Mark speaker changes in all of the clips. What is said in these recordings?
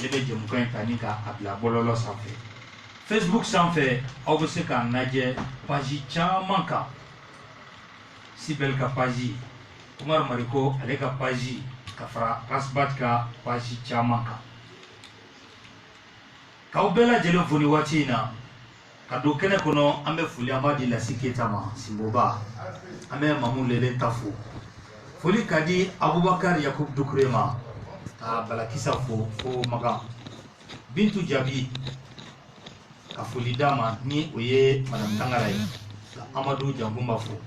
Speaker 1: ale bɛ jɛmukan in ta ni ka a bila bɔlɔlɔ sanfɛ. Facebook sanfɛ aw bɛ se k'a lajɛ page caman kan. Sibel ka page, Umar Mariko ale ka page, ka fara Rasbat ka page caman kan. K'aw bɛɛ lajɛlen fo ni waati in na, ka don kɛnɛ kɔnɔ an bɛ foli an b'a di Lasi Keyita ma, Simboba, an bɛ Mamu Lele ta fo. Foli ka di Abubakar Yakub Dukure ma, ka Balakisa fo Magan. Bintu Jabi, ka foli d'a ma ni o ye Madame Tangara ye, ka Amadou Jankumba fo.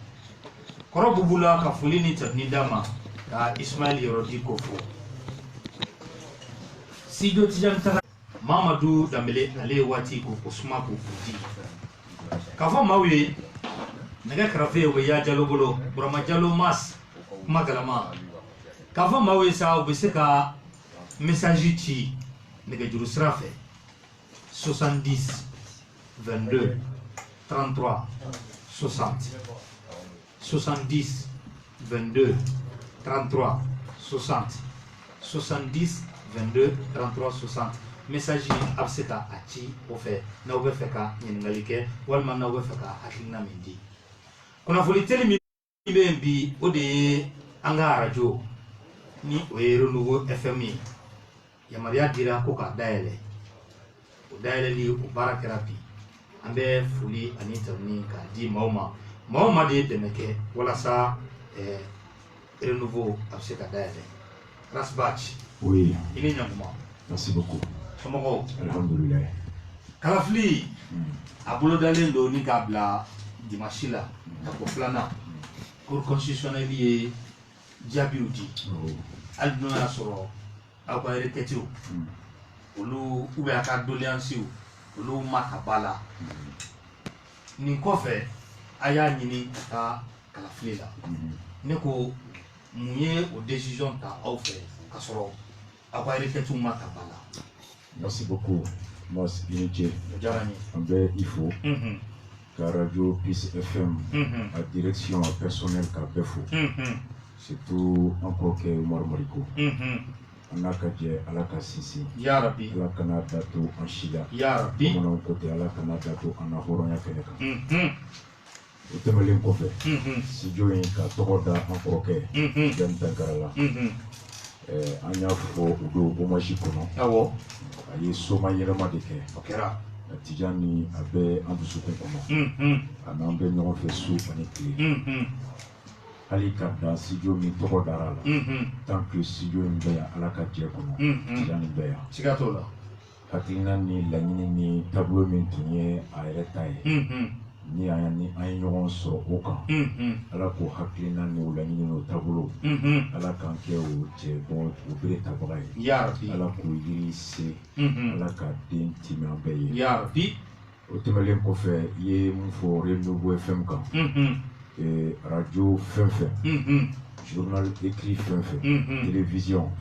Speaker 1: Kɔrɔ Bubula ka foli ni tabini d'a ma, ka Ismail Yorodi ko fo. Sido Tijan Tangara, Mamadou Dambele ale waati ko suma ko di. K'a fɔ maaw ye nɛgɛ kɛrɛfɛ o bɛ Ya Jalo bolo, Burama Jalo Mas kuma galama. K'a fɔ maaw ye sa u bɛ se ka message ci nɛgɛjuru sira fɛ 70 22 33 60 70 22 33 60 70 22 33 60. Message a bɛ se ka a ci o fɛ n'aw bɛ fɛ ka ɲininkali kɛ walima n'aw bɛ fɛ ka hakilina min di. Kunnafoni teli min bɛ yen bi o de ye an ka arajo ni o ye Renouveau FM ye. Yamaruya dira ko k'a dayɛlɛ. O dayɛlɛli o baara kɛra bi. An bɛ foli ani tanuni k'a di maaw ma. Maaw ma de ye dɛmɛ kɛ walasa Renouveau a bɛ se ka dayɛlɛ. Rasbach.
Speaker 2: Oui.
Speaker 1: I ni ɲankuma.
Speaker 2: Merci beaucoup.
Speaker 1: Somɔgɔw.
Speaker 2: Alhamdulillah.
Speaker 1: Kalafili a bolodalen don ni k'a bila dimanche la ka bɔ filanan. Cour constitutionnelle ye jaabiw di. Hali n'o y'a sɔrɔ aw ka requêtes olu ou bien a ka doléances olu ma ta ba la. Nin kɔfɛ a y'a ɲini ka taa Kalafili la. Ne ko mun ye o décision ta aw fɛ ka sɔrɔ aw ka requêtes ma ta ba la.
Speaker 2: Merci beaucoup. Moi, c'est bien dit. On va il faut que Radio Peace FM à direction personnelle qu'a Befo. Surtout encore que Omar Mariko. On a qu'à dire à la Kassisi.
Speaker 1: Ya Rabbi.
Speaker 2: À la Canada en Chida.
Speaker 1: Ya Rabbi.
Speaker 2: Comme on a côté à la Canada en Ahoronia Feneka. Au thème de l'incofé. Si Dieu est qu'à Toroda encore que. J'aime Tankarala. An y'a fɔ o don Bomaji kɔnɔ.
Speaker 1: Awɔ.
Speaker 2: A ye soma yɛlɛma de kɛ.
Speaker 1: O kɛra.
Speaker 2: Tijan ni a bɛ an dusukun kɔnɔ. A n'an bɛ ɲɔgɔn fɛ su ani tile. Hali ka dan studio min tɔgɔ dara la. Tant que studio in bɛ yan Ala ka jɛ kɔnɔ. Tijan nin bɛ yan.
Speaker 1: Siga t'o la.
Speaker 2: Hakilina ni laɲini ni taabolo min tun ye a yɛrɛ ta ye. Ni an ye ɲɔgɔn sɔrɔ o kan. Ala k'o hakilina ni o laɲini n'o taabolo. Ala k'an kɛ o cɛ bɔ o bere tabaga ye.
Speaker 1: Ya Rabbi.
Speaker 2: Ala k'o yiri se. Ala ka den timi an bɛɛ ye.
Speaker 1: Ya Rabbi.
Speaker 2: O tɛmɛlen kɔfɛ i ye mun fɔ Renouveau FM kan. Radio fɛn fɛn. Journal écrit fɛn fɛn. Télévision.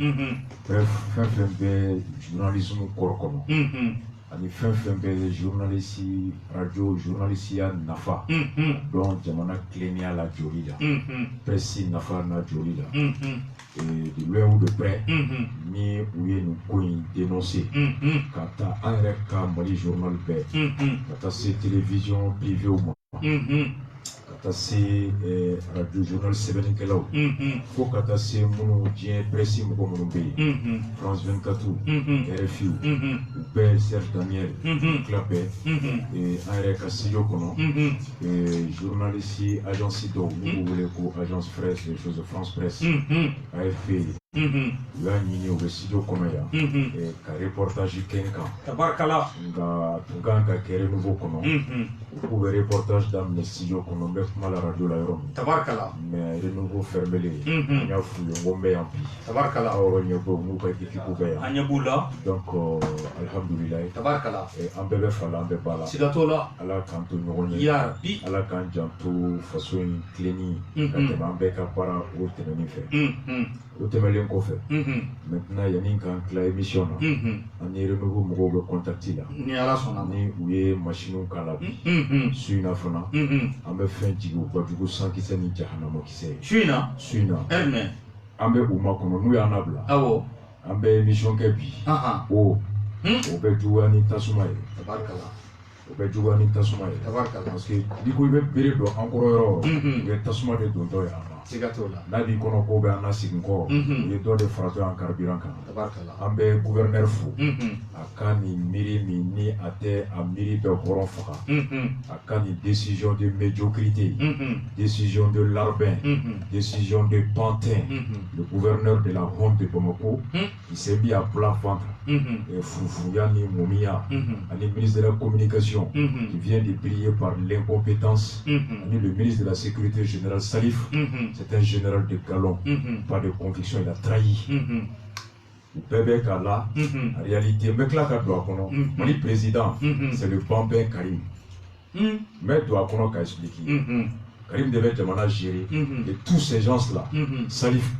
Speaker 2: Bref fɛn fɛn bɛ journalisme kɔrɔ kɔnɔ. Ani fɛn fɛn bɛ journaliste radio journalisiya nafa. Donc jamana tilennenya la joli la. Presse nafa na joli la. De loin ou de près. Ni u ye nin ko in dénoncer. Ka taa an yɛrɛ ka Mali journal bɛɛ. Ka taa se télévision privée ma. Ka taa se radio journal sɛbɛnnikɛlaw. Fo ka taa se minnu diɲɛ presse mɔgɔ minnu bɛ yen. France 24, RFI, u bɛɛ Serge Daniel, tila bɛɛ. An yɛrɛ ka studio kɔnɔ. Journaliste agence dɔw n'u b'u wele ko agence presse des choses de France Presse. AFP. U y'a ɲini u bɛ studio kɔnɔ yan. Ka reportage kɛ n kan.
Speaker 1: Tabarakala.
Speaker 2: Nka tun kan ka kɛ Renouveau kɔnɔ. U k'u bɛ reportage daminɛ studio kɔnɔ n bɛ kuma la radio la yɔrɔ min.
Speaker 1: Tabarakala. Mais
Speaker 2: Renouveau fermelen. An y'a f'u ye n ko n bɛ yan bi.
Speaker 1: Tabarakala.
Speaker 2: Aw yɔrɔ ɲɛ bɔ n'u ka équipe bɛ yan.
Speaker 1: An ɲɛ b'u la.
Speaker 2: Donc alhamdulilayi.
Speaker 1: Tabarakala.
Speaker 2: An bɛɛ bɛ fa la an bɛ ba la.
Speaker 1: Siga t'o la.
Speaker 2: Ala k'an to ɲɔgɔn ye.
Speaker 1: Ya Rabbi.
Speaker 2: Ala k'an janto faso in tilenni. Ka tɛmɛ an bɛɛ ka baara o tɛmɛni fɛ. O tɛmɛlen kɔfɛ. Maintenant yanni k'an tila émission na. An ni Renouveau mɔgɔw bɛ contact la.
Speaker 1: Ni Ala sɔnna.
Speaker 2: Ni u ye machine k'a la bi. Su in na fana. An bɛ fɛn jigin u ka jugu sankisɛ ni jahanama kisɛ ye.
Speaker 1: Su in na.
Speaker 2: Su in na.
Speaker 1: Ɛmɛ.
Speaker 2: An bɛ u makɔnɔ n'u y'an labila.
Speaker 1: Awɔ.
Speaker 2: an bɛ émission kɛ bi o bɛ juguya ni tasuma ye o bɛ juguya ni tasuma ye parce que n'i ko i bɛ bere dɔn an kɔrɔ yɔrɔ o ye tasuma de dontɔ ye an na n'a b'i kɔnɔ ko bɛ an na segin kɔ u ye dɔ de faratɔ an carburant kan an bɛ gouverneur fo a ka nin miiri min ni a tɛ a miiri bɛ hɔrɔn faga a ka nin décision de médiocrité décision de larbin décision de pantin le gouverneur de la honte de Bamako qui s'est mis à plat ventre et Foufouyا ni Moumia ani ministre de la communication qui vient de briller par l'incompétence ani le ministre de la sécurité générale Salif. C'est un général de galon, pas de conviction, il a trahi. Bébé Kala, en réalité, le président, c'est le bambin Karim. Mais doit qu'on expliquer. Karim devait demander gérer et tous ces gens-là, Salif,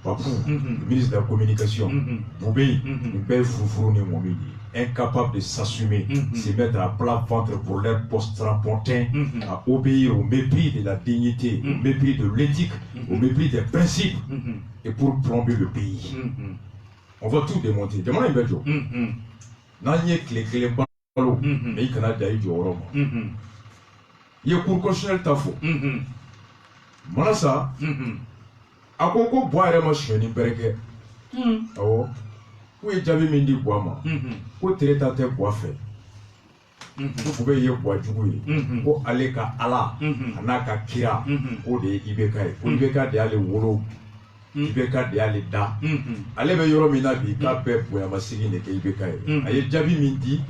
Speaker 2: Papou, le ministre de la communication, Boubé, le père Foufou Moumidi, incapable de s'assumer, se mettre à plat ventre pour leur poste rampontin, à obéir au mépris de la dignité, au mépris de l'éthique, au mépris des principes, et pour plomber le pays. On va tout démonter. Demandez un belge. N'ayez que les ballots, mais il y a des gens qui il y a cour constitutionnel tafo. Manasa, à quoi boire et machin, ni berge. Oh. Où est Javi Mindi Boama? Où est Tate Boafé? Vous pouvez y boire du goût. Où aller qu'à Allah, Anaka Kira, où de Ibeka, où Ibeka de aller Wolo, Ibeka de aller Da. Allez, mais Yoromina, Bika, Pep, Boyama Sigi, et Ibeka. Aye Javi Mindi,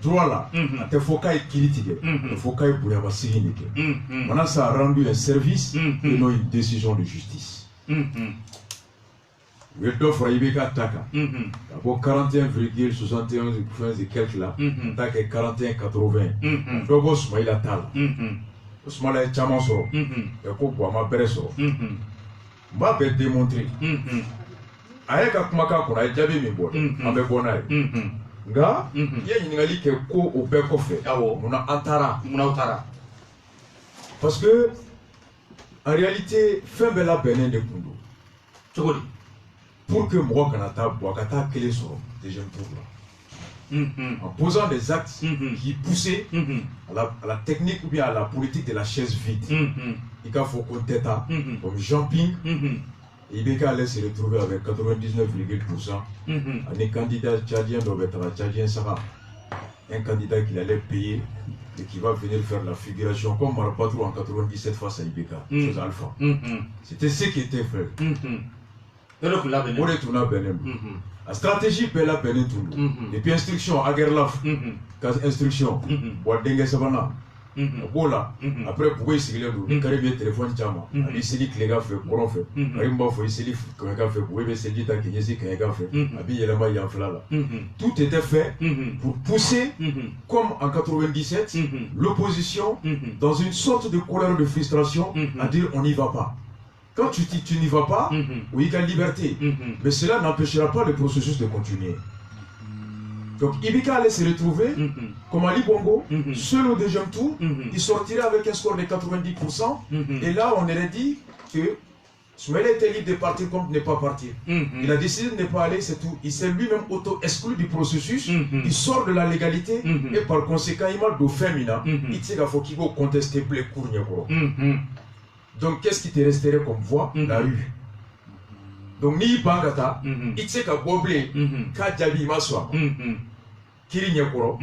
Speaker 2: droit là, à te focaille critique, te focaille Boyama Sigi. Maintenant, ça a rendu un service et non une décision de justice. Le d'offre Ibeka Taka. D'abord 41,71 et quelques là. Taka 41,80. D'abord Smaïla Tal. Smaïla Chamaso. Et quoi ma Bereso. M'a bien démontré. Avec Kumaka qu'on a déjà vu mes bois. Avec Bonaï. Nga, il y a une réalité qui est au Bekofe. On a Antara. Parce que, en réalité, fin bella Benin de Kundo. Pour que moi, Kanata, Boakata, Kélé soit déjà pour là. En posant des actes qui poussaient à la technique ou bien à la politique de la chaise vide. Il faut qu'on tête comme jumping. Ibeka allait se retrouver avec 99,%. Un candidat tchadien doit être un tchadien Sarah. Un candidat qu'il allait payer et qui va venir faire la figuration comme Marapatrou en 97 face à Ibeka. Chose alpha. C'était ce qui était fait. La stratégie peut la peine tout. Et puis instruction, Agerlaf, instruction, Boadengue Savana, Bola, après pourquoi il s'est le carré téléphone Chama, il s'est dit que les gars fait, qu'on fait, Rimba faut il s'est dit que les gars fait, vous pouvez s'est dit que les gars fait, habillé la maille en flala. Tout était fait pour pousser, comme en 97, l'opposition dans une sorte de colère de frustration à dire on n'y va pas. Quand tu dis tu n'y vas pas, oui, il y a liberté. Mais cela n'empêchera pas le processus de continuer. Donc Ibeka allait se retrouver comme Ali Bongo, seul au deuxième tour, il sortirait avec un score de 90%. Et là, on aurait dit que Soumaïla était libre de partir comme de ne pas partir. Il a décidé de ne pas aller, c'est tout. Il s'est lui-même auto-exclu du processus, il sort de la légalité, et par conséquent, il m'a d'offemina, il sait qu'il faut qu'il faut contester plus court. Donc, qu'est-ce qui te resterait comme voie? La rue. Donc, ni Bangata, il sait qu'à Boblé, qu'à Djabi Maswa, Kiri Nyakoro,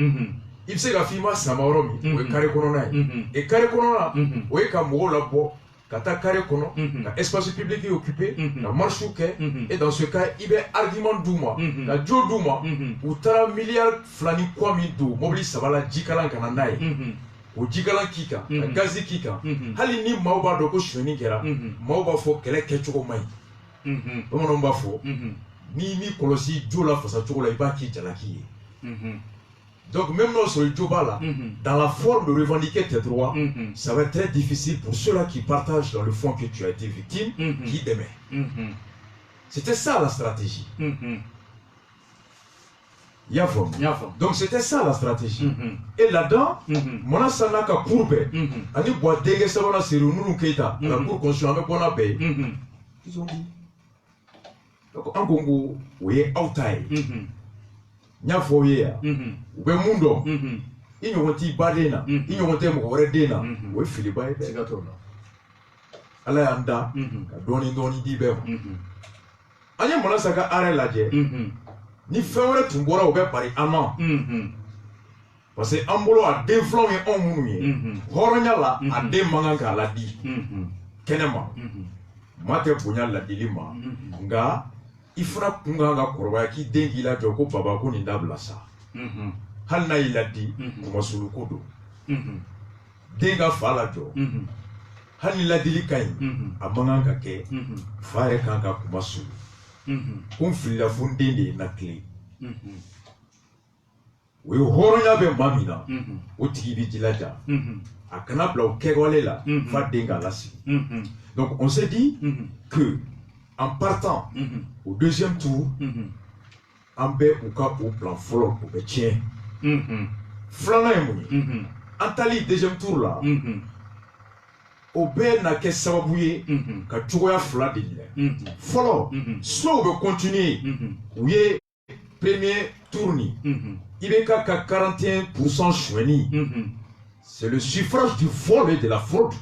Speaker 2: il sait qu'à Fima Samaromi, ou Kare Kononai. Et Kare Konona, ou qu'à Moula Bo, Kata Kare Kono, l'espace public est occupé, la marche et dans ce cas, il y a argument Douma, la Joe Douma, ou Tara milliard Flani Kwami Dou, Mobili Savala Jikalan Kananai. Au Jigala Kika, la Gazi Kika, Halini Mauba Doko Shwenikera, Mauba Fo, Kele Ketchoko Mai. Omonomba Fo, ni Kolosi, Jola Fasa Chola Ibaki Jalaki. Donc, même sur le Joba là, dans la forme de revendiquer tes droits, ça va être très difficile pour ceux-là qui partagent dans le fond que tu as été victime, qui t'aimaient. C'était ça la stratégie. Yafom. Donc c'était ça la stratégie. Et là-dedans, mon sanaka courbe, ani boit dégué savana c'est nous Keita, la cour constitutionnelle qu'on a payé. Ils ont dit. donc an ko ngo o ye aw ta ye nya fo ye ya u bɛ mun dɔn i ɲɔgɔn t'i baden na i ɲɔgɔn tɛ mɔgɔ wɛrɛ den na o ye filiba ye dɛ ala y'an da ka dɔɔni dɔɔni di bɛɛ ma an ye Manasa ka arrêt lajɛ ni fɛn wɛrɛ tun bɔra o bɛ bari an ma parce que an bolo a den filanw ye anw minnu ye hɔrɔnya la a den man kan k'a ladi kɛnɛma maa tɛ bonya ladili ma nka i fana kun kan ka kɔrɔbaya k'i den k'i lajɔ ko baba ko nin dabila sa hali n'a y'i ladi kumasulu ko don den ka fa lajɔ hali ni ladili ka ɲi a man kan ka kɛ fa yɛrɛ kan ka kumasulu ko n filila fo n den de ye n latilen o ye hɔrɔnya bɛ maa min na o tigi bɛ jilaja a kana bila o kɛwale la fa den k'a lasigi donc on s'est dit que en partant au deuxième tour an bɛ u ka o plan fɔlɔ o bɛ tiɲɛ filanan ye mun ye an taali deuxième tour la o bɛɛ na kɛ sababu ye ka cogoya fila de yɛlɛ fɔlɔ soit u bɛ continuer u ye premier tour ni IBK ka 41% choisi. C'est le suffrage du vol et de la fraude.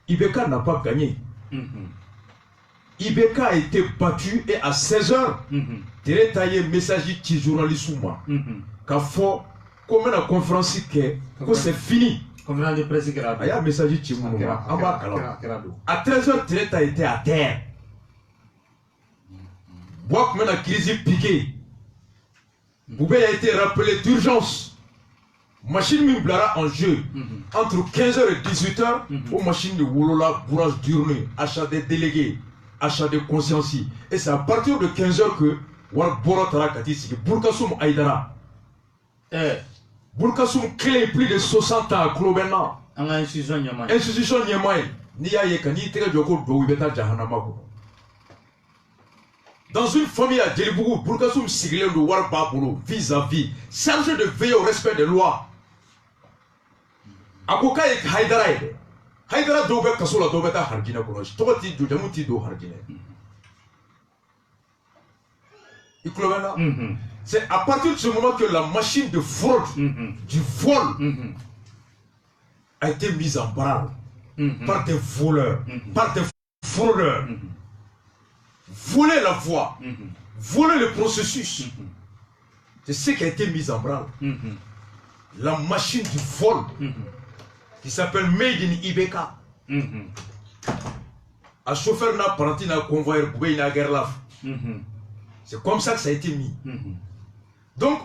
Speaker 2: IBK n'a pas gagné. IBK a été battu et à 16h, Tere taillé message qui journaliste qu'a fait comme la conférence que c'est fini.
Speaker 1: Conférence de presse qui
Speaker 2: a un message qui à 13h, Tere a été à terre. Bois comme la crise piquée. Boubé a été rappelé d'urgence. Machine Miblara en jeu entre 15h et 18h aux machines de Wolola, bourrage d'urne, achat des délégués, achat de conscience. Et c'est à partir de 15h que War Bora Tarakati, Burkassoum Aïdara. Burkassoum clé plus de 60 ans à Klobena. Institution Nyamai. Nia Yekani, Tere Joko, Douibeta Jahanamako. Dans une famille à Djelibougou, Burkassoum Siglem de Warbabolo, vis-à-vis, chargé de veiller au respect des lois. Akoka et Haïdara. Haïdara Dobe Kasola Dobeta Hargina Konosh, Togati Dujamuti do Hargine. C'est à partir de ce moment que la machine de fraude, du vol, a été mise en branle par des voleurs, par des fraudeurs. Voler la voie, voler le processus. C'est ce qui a été mis en branle. La machine du vol, qui s'appelle Made in IBK. Un chauffeur n'a pas un convoyeur pour une guerre là. C'est comme ça que ça a été mis. Donc,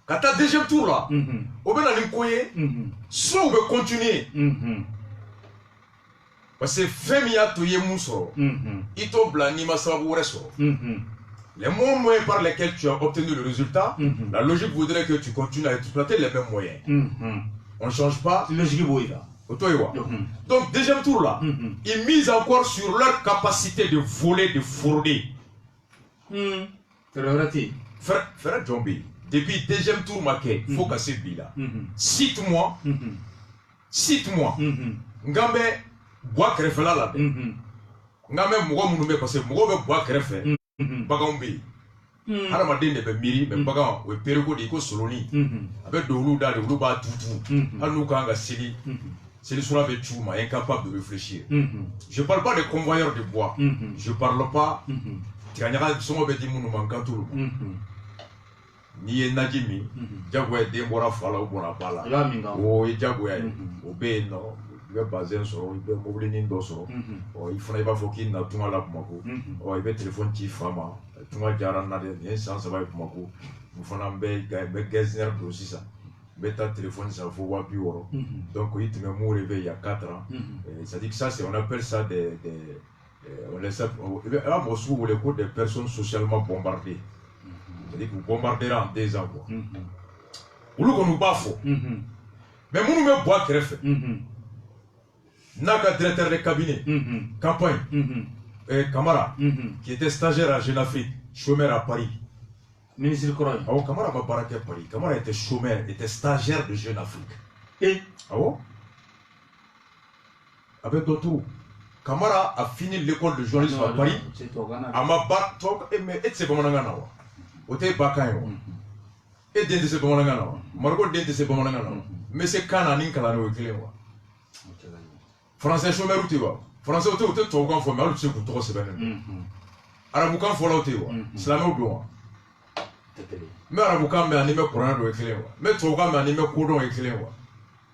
Speaker 2: quand tu as deuxième tour là, on va aller soit on veut continuer. Parce que Femia Toye Moussoro, Ito Blanima Sabouressoro. Les moyens par lesquels tu as obtenu le résultat, la logique voudrait que tu continues à exploiter les mêmes moyens. On ne change pas. Donc, deuxième tour là, ils misent encore sur leur capacité de voler, de frauder. Frère Djombi, depuis deuxième tour marqué, il faut casser le bilan. Cite-moi, Ngambe. Bois crève là là. Nga même moi mon parce que moi be bois crève. Bagan be. Ala ma den de be miri mais bagan we perego de ko soloni. Avec dolu da de lu ba tutu. Halu ka nga seli. C'est le soir avec Chouma, incapable de réfléchir. Je parle pas des convoyeurs de bois. Je parle pas. Tianyara somo be di munu mankantou. Ni e Nadjimi, Jagwe de Bora Fala ou Bora Bala. Oh, et Jagwe, obé non. Il va baser sur il va mobiliser d'osoro il faut pas faut qu'il n'a tout mal à Pomako il va téléphone qui fama tout mal jaran na de sans ça va Pomako il faut un bel gazinier aussi ça bêta téléphone ça faut voir plus euro donc il te met mourir il y a 4 ans ça dit que ça c'est on appelle ça des on les à Moscou où les cours des personnes socialement bombardées c'est-à-dire que vous bombarderez en 2 ans quoi ou nous nous bafo mais nous nous bois crève Naka directeur de cabinet, campagne, Kamara, qui était stagiaire à Jeune Afrique, chômeur à Paris.
Speaker 1: Ministre du Coran.
Speaker 2: Ah bon, Kamara m'a baraqué à Paris. Kamara était chômeur, était stagiaire de Jeune Afrique.
Speaker 1: Et
Speaker 2: ah bon avec d'autres. Camara a fini l'école de journalisme à Paris. Ama ba tok mais et c'est bamananga na wa. Ote bakan yo. Et dente c'est bamananga na wa. Margo dente c'est bamananga na wa. Mais c'est kana nin kala no kile wa. Français chômeur ou tu vois. Français ote to kan fo mais tu sais ko to se benen. Arabu kan fo la ote wa. Islamé do wa. Mais arabu kan me anime Coran do kile wa. Mais to kan me anime Coran do kile wa.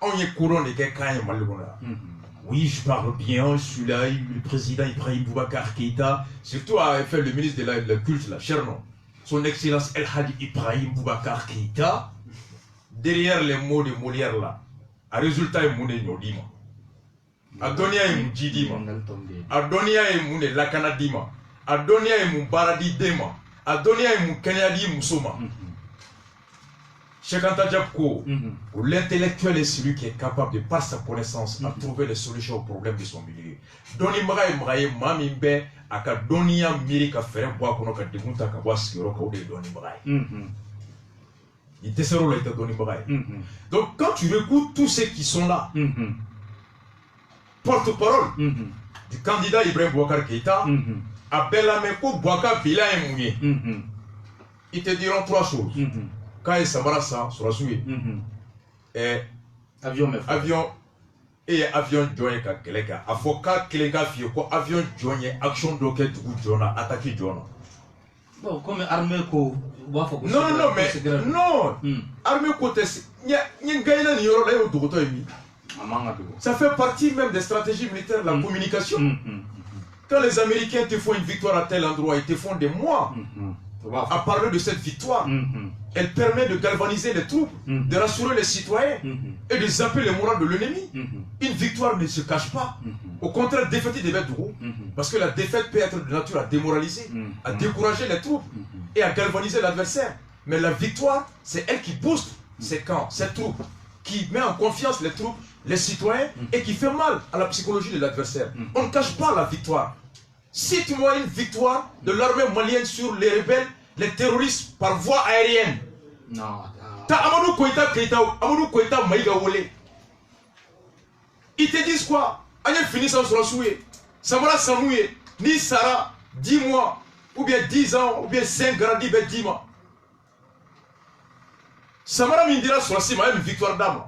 Speaker 2: On y Coran de quelqu'un et malibona. Oui, je parle bien, celui-là, le président Ibrahim Boubacar Keïta, surtout a fait le ministre de la culte, là, Chernon. Son Excellence El Hadi Ibrahim Boubacar Keïta, derrière les mots de Molière là, a résultat il moune Nyodima. A Donia il moun Didima. A Donia il moun Lakana Dima. A Donia il moun Baradi Dema. A Donia il moun Kenyadi Moussoma. Cheikh Anta Diop ko, où l'intellectuel est celui qui est capable de, par sa connaissance, à trouver les solutions aux problèmes de son milieu. Doni Mraye Mraye, Mami Mbe, Aka Donia Miri ka faire boire kono ka degunta ka boire skiro ka ode Doni Mraye. Il te sera là, il te Doni Mraye. Donc quand tu écoutes tous ceux qui sont là, porte-parole du candidat Ibrahim Boubacar Keïta, à Belameko Bouaka Bila et Mounié, ils te diront trois choses. Quand il s'en va sur la souille, avion et avion joint quelqu'un. A faut qu'à quelqu'un fie quoi avion joint action d'auquel tu joint attaquer joint.
Speaker 1: Bon, comme armée ko,
Speaker 2: non mais non, armée côté n'y gagne ni yoro là au dogoto emi. Ça fait partie même des stratégies militaires, la communication. Quand les Américains te font une victoire à tel endroit, ils te font des mois à parler de cette victoire. Elle permet de galvaniser les troupes, de rassurer les citoyens et de zapper les morales de l'ennemi. Une victoire ne se cache pas. Au contraire, défaiter devait être gros. Parce que la défaite peut être de nature à démoraliser, à décourager les troupes et à galvaniser l'adversaire. Mais la victoire, c'est elle qui booste ces camps, ces troupes, qui met en confiance les troupes, les citoyens et qui fait mal à la psychologie de l'adversaire. On ne cache pas la victoire. Cite-moi une victoire de l'armée malienne sur les rebelles, les terroristes par voie aérienne.
Speaker 1: Non.
Speaker 2: Ta Amadou Koïta Maïga Wole. Ils te disent quoi? Agnès finit sans se rassurer. Samara Samouye, ni Sarah, 10 mois, ou bien 10 ans, ou bien 5 ans, 10 mois. Samara Mindira sur la une victoire d'âme.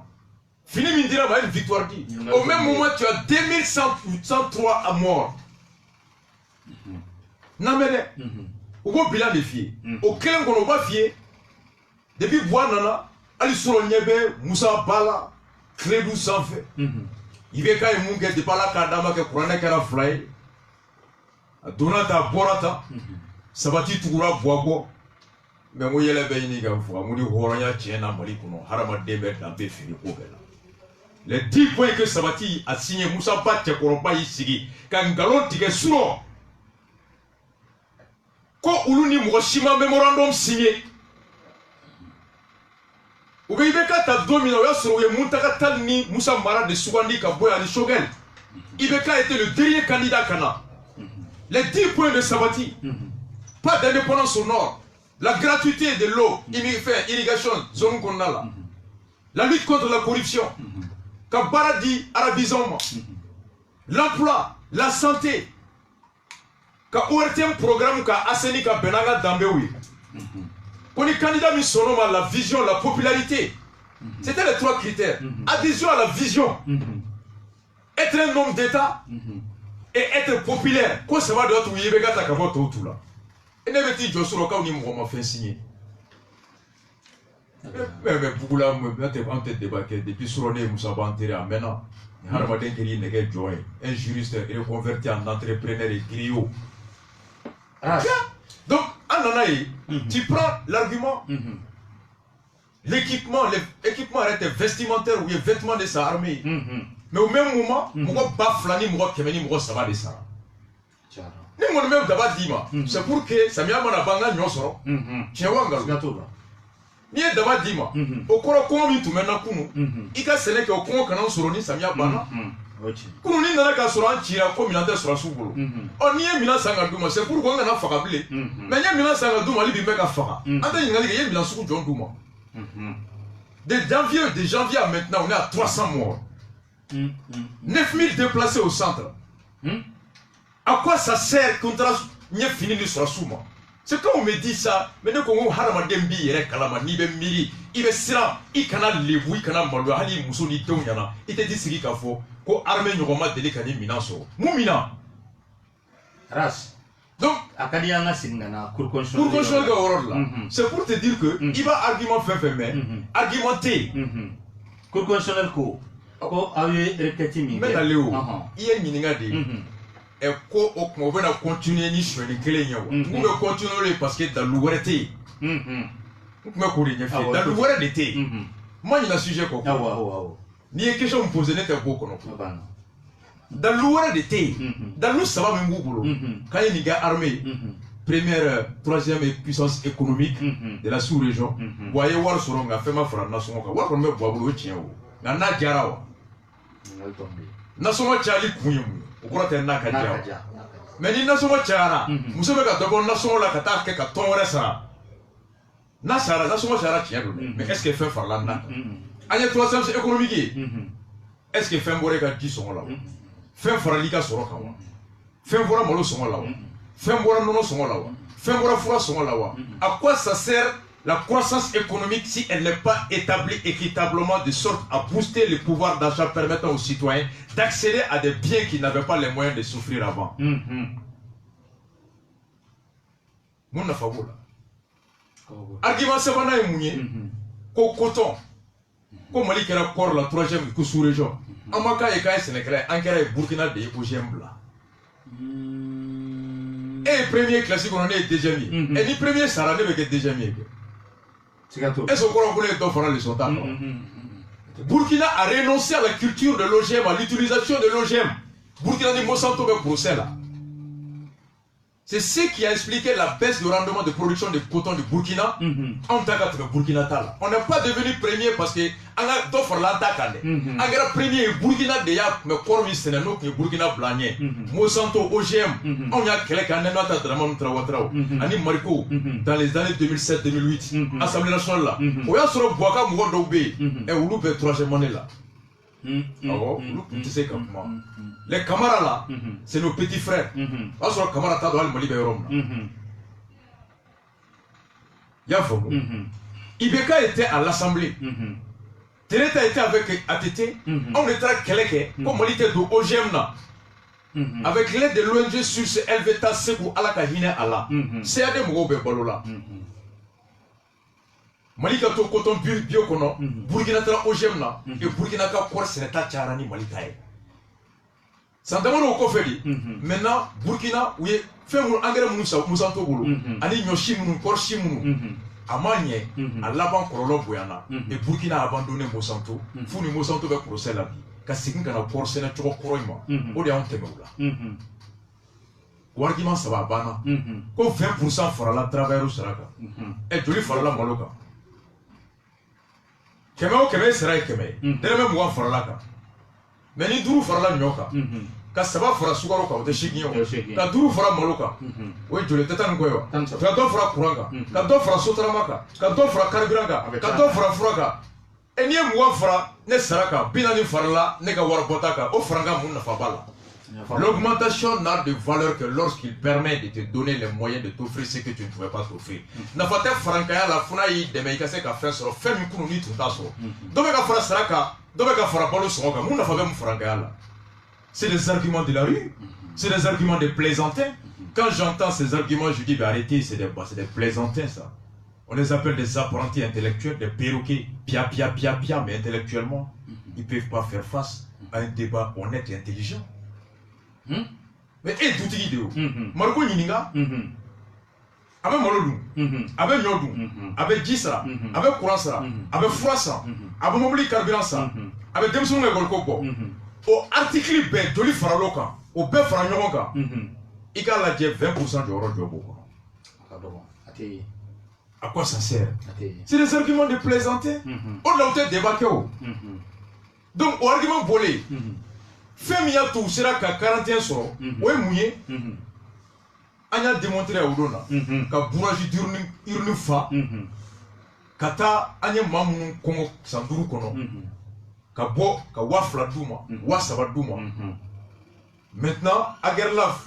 Speaker 2: Fini Mindira ma une victoire dit. Au même moment, tu as 2103 à mort. Namene. Ugo bilan de filles. Aucun qu'on va fier. Depuis Boanana, Ali Soronyebe, Moussa Bala, Crédou sans fait. Il veut quand même que de Pala Kadama que Kurana Kara Fly. Donata Borata, Sabati Toura Boabo. Mais moi, il y a les Béniga, Mouni Horaya Tiena Malikuno, Harama Debet, la Béfini Obela. Les 10 points que Sabati a signé Moussa Bat Koroba ici, quand Galon Tige Souro. Quand Uluni Mouroshima Memorandum signé, ou bien il y a 2 minutes sur le Muntaka Talni Moussa Mara de Sougandi Kaboya de Shogel. Ibeka était le dernier candidat Kana. Les 10 points de Sabati, pas d'indépendance au nord, la gratuité de l'eau, irrigation, zone qu'on a là, la lutte contre la corruption, Kabaradi Arabisant, l'emploi, la santé. Ka ORTM programme ka Aseni ka Benaga Dambeoui. Pour les candidats mis son nom à la vision, la popularité. C'était les 3 critères. Adhésion à la vision. Être un homme d'État et être populaire. Quoi ça va de l'autre Yébega Takavo tout là. Et ne veut-il que sur le cas où il m'a fait signer. Mais beaucoup là, on t'a débarqué depuis Souroné Moussa Bantere à maintenant. Un juriste est reconverti en entrepreneur et griot. Donc, tu prends l'argument, l'équipement est vestimentaire ou les vêtements de sa armée. Mais au même moment, moi, Baflani, moi, Kemeni, moi, ça va de ça. Ni mon même d'abord Dima, c'est pour que ça m'y a mon abandon, nous serons. Tiens, ni d'abord Dima, au cours comment tu mènes à Kounou, il a scellé qu'au cours quand on se réunit, ça m'y a bana. Kounouni n'a qu'à se rendre comme il a sur la souboulot. On y est Milan Sangadouma, c'est pour qu'on a fagabli. Mais il y a Milan Sangadouma, il est faga. Attends, il y a Milan Sou John Douma. De janvier à maintenant, on est à 300 morts. 9000 déplacés au centre.
Speaker 3: À quoi ça sert contrat n'y fini de sur souma? C'est quand on me dit ça, mais nous qu'on harama dembi et kalama ni ben miri, il est sera, il canal les bouilles canal malwa hali musoni tonyana, il te dit ce qu'il faut, ko armée nous remet de l'écani minaso. Moumina.
Speaker 1: Ras.
Speaker 3: Donc, c'est pour te dire que il va argument faire mais argumenter.
Speaker 1: Cour constitutionnelle ko avait requêté mi.
Speaker 3: Mais là Léo, il y a une miningade. Et ko on va continuer ni sur les clés. On va continuer parce que dans l'ouverture. On va courir dans l'ouverture. Moi il y a un sujet quoi. Ni question me poser n'était pas qu'on dans l'ouverture. Dans nous ça va même boulot. Quand il y a une gars armée. Première, troisième puissance économique de la sous-région. Voyez voir sur on a fait ma frère nation. Voir qu'on me boit boulot tient où. Nana Jarawa. Nation Charlie Kounyou. Au cours de Naka Jarawa. Mais ni nation Chara. Nous sommes à Togo nation la Kata Keka Tonresa. Nasara nation Chara tient. Mais qu'est-ce qu'elle fait faire la Naka? Aïe troisième économique. Est-ce que fait Boreka 10 sont là? Fait Faralika Soroka. Fait Bora Molo sont là. Fembora nono sont là. Fembora fura sont là. À quoi ça sert la croissance économique si elle n'est pas établie équitablement de sorte à booster le pouvoir d'achat permettant aux citoyens d'accéder à des biens qu'ils n'avaient pas les moyens de souffrir avant? Mon affaire argument c'est qu'on a émouillé qu'au coton comme Mali qui a corps la troisième sous-région Amaka et Kaye Sénégalais Ankara et Burkina de Ojembla. Et premier classique on est déjà mis. Et ni premier Sarah ne veut déjà mis. Est-ce qu'on voulait d'offrir le sondage? Burkina a renoncé à la culture de l'OGM, à l'utilisation de l'OGM. Burkina dit Monsanto veut procès là. C'est ce qui a expliqué la baisse de rendement de production de coton du Burkina en tant que Burkina Tala. On n'est pas devenu premier parce que on a d'offre l'attaque. On a premier Burkina déjà mais corps sénéno que Burkina blagné. Monsanto OGM. On a quelques années notre drame Trawatrao. Ani Mariko dans les années 2007-2008. Assemblée nationale là. On a sur Boaka Mouadobé et Ouloube troisième année là. Tu sais comment. Les camarades là, c'est nos petits frères. Parce que les camarades là, ils Mali Bérom. Yafo. Ibeka était à l'Assemblée. Tereta était avec ATT. On était à Keleke. Comme Mali était de OGM là. Avec l'aide de l'ONG sur ce LVTA Sekou Alakahine Allah. C'est à des Mourobe Balola. Malika to coton bio kono Burkina Tara OGM là et Burkina ka kor seneta charani Malika e Santamano ko feli maintenant Burkina oui fait mon engrais Monsanto bolo ani nyoshi mun kor shimunu amanye à l'avant korolo boyana et Burkina a abandonné Monsanto funi Monsanto be procès la ka sigin kana kor sena to koroima o de on temewula wargiment ça va bana ko 20% fera la travail au saraka et joli fera la maloka Kemeo keme sera keme. Dereme mwa farala ka. Mais ni duru farala nyoka. Ka saba fara sugaro ka o de shiginyo. Ka duru fara maloka. O jole tetan ngoyo. Ka do fara kuranga. Ka do fara sotaramaka. Ka do fara karbiranka. Ka do fara furaka. E ni mwa fara ne saraka bina ni farala ne ka warbotaka o faranga mun na fabala. L'augmentation n'a de valeur que lorsqu'il permet de te donner les moyens de t'offrir ce que tu ne pouvais pas t'offrir. Nafate frankaya la funa yi deme ikase ka faire sur fait mi kunu ni tuta so. Dobe ka fara saraka, dobe ka fara balo soga, mun nafa be mu frankaya la. C'est des arguments de la rue, c'est des arguments de plaisantins. Quand j'entends ces arguments, je dis bah, arrêtez, c'est des plaisantins ça. On les appelle des apprentis intellectuels, des perroquets, pia, mais intellectuellement, ils ne peuvent pas faire face à un débat honnête et intelligent. Mais et tout vidéo Marco Nininga avec Molodou avec Nyodou avec Gisra avec Kouransra avec Froissa avec Mobili Carburansa avec Demson Golkoko au article B de l'Ifraloka au B Franyoka il a la 20% de l'euro de Boko. À quoi ça sert? C'est des arguments de plaisanter. On a peut-être débattu. Donc au argument volé Femia tout sera qu'à 41 soro, ouais mouillé, on a démontré à Oudona, qu'à bourragie d'urne fa, kata anya mamu kongo sanduru kono, qu'à wafla douma, wasaba douma. Maintenant, agerlaf,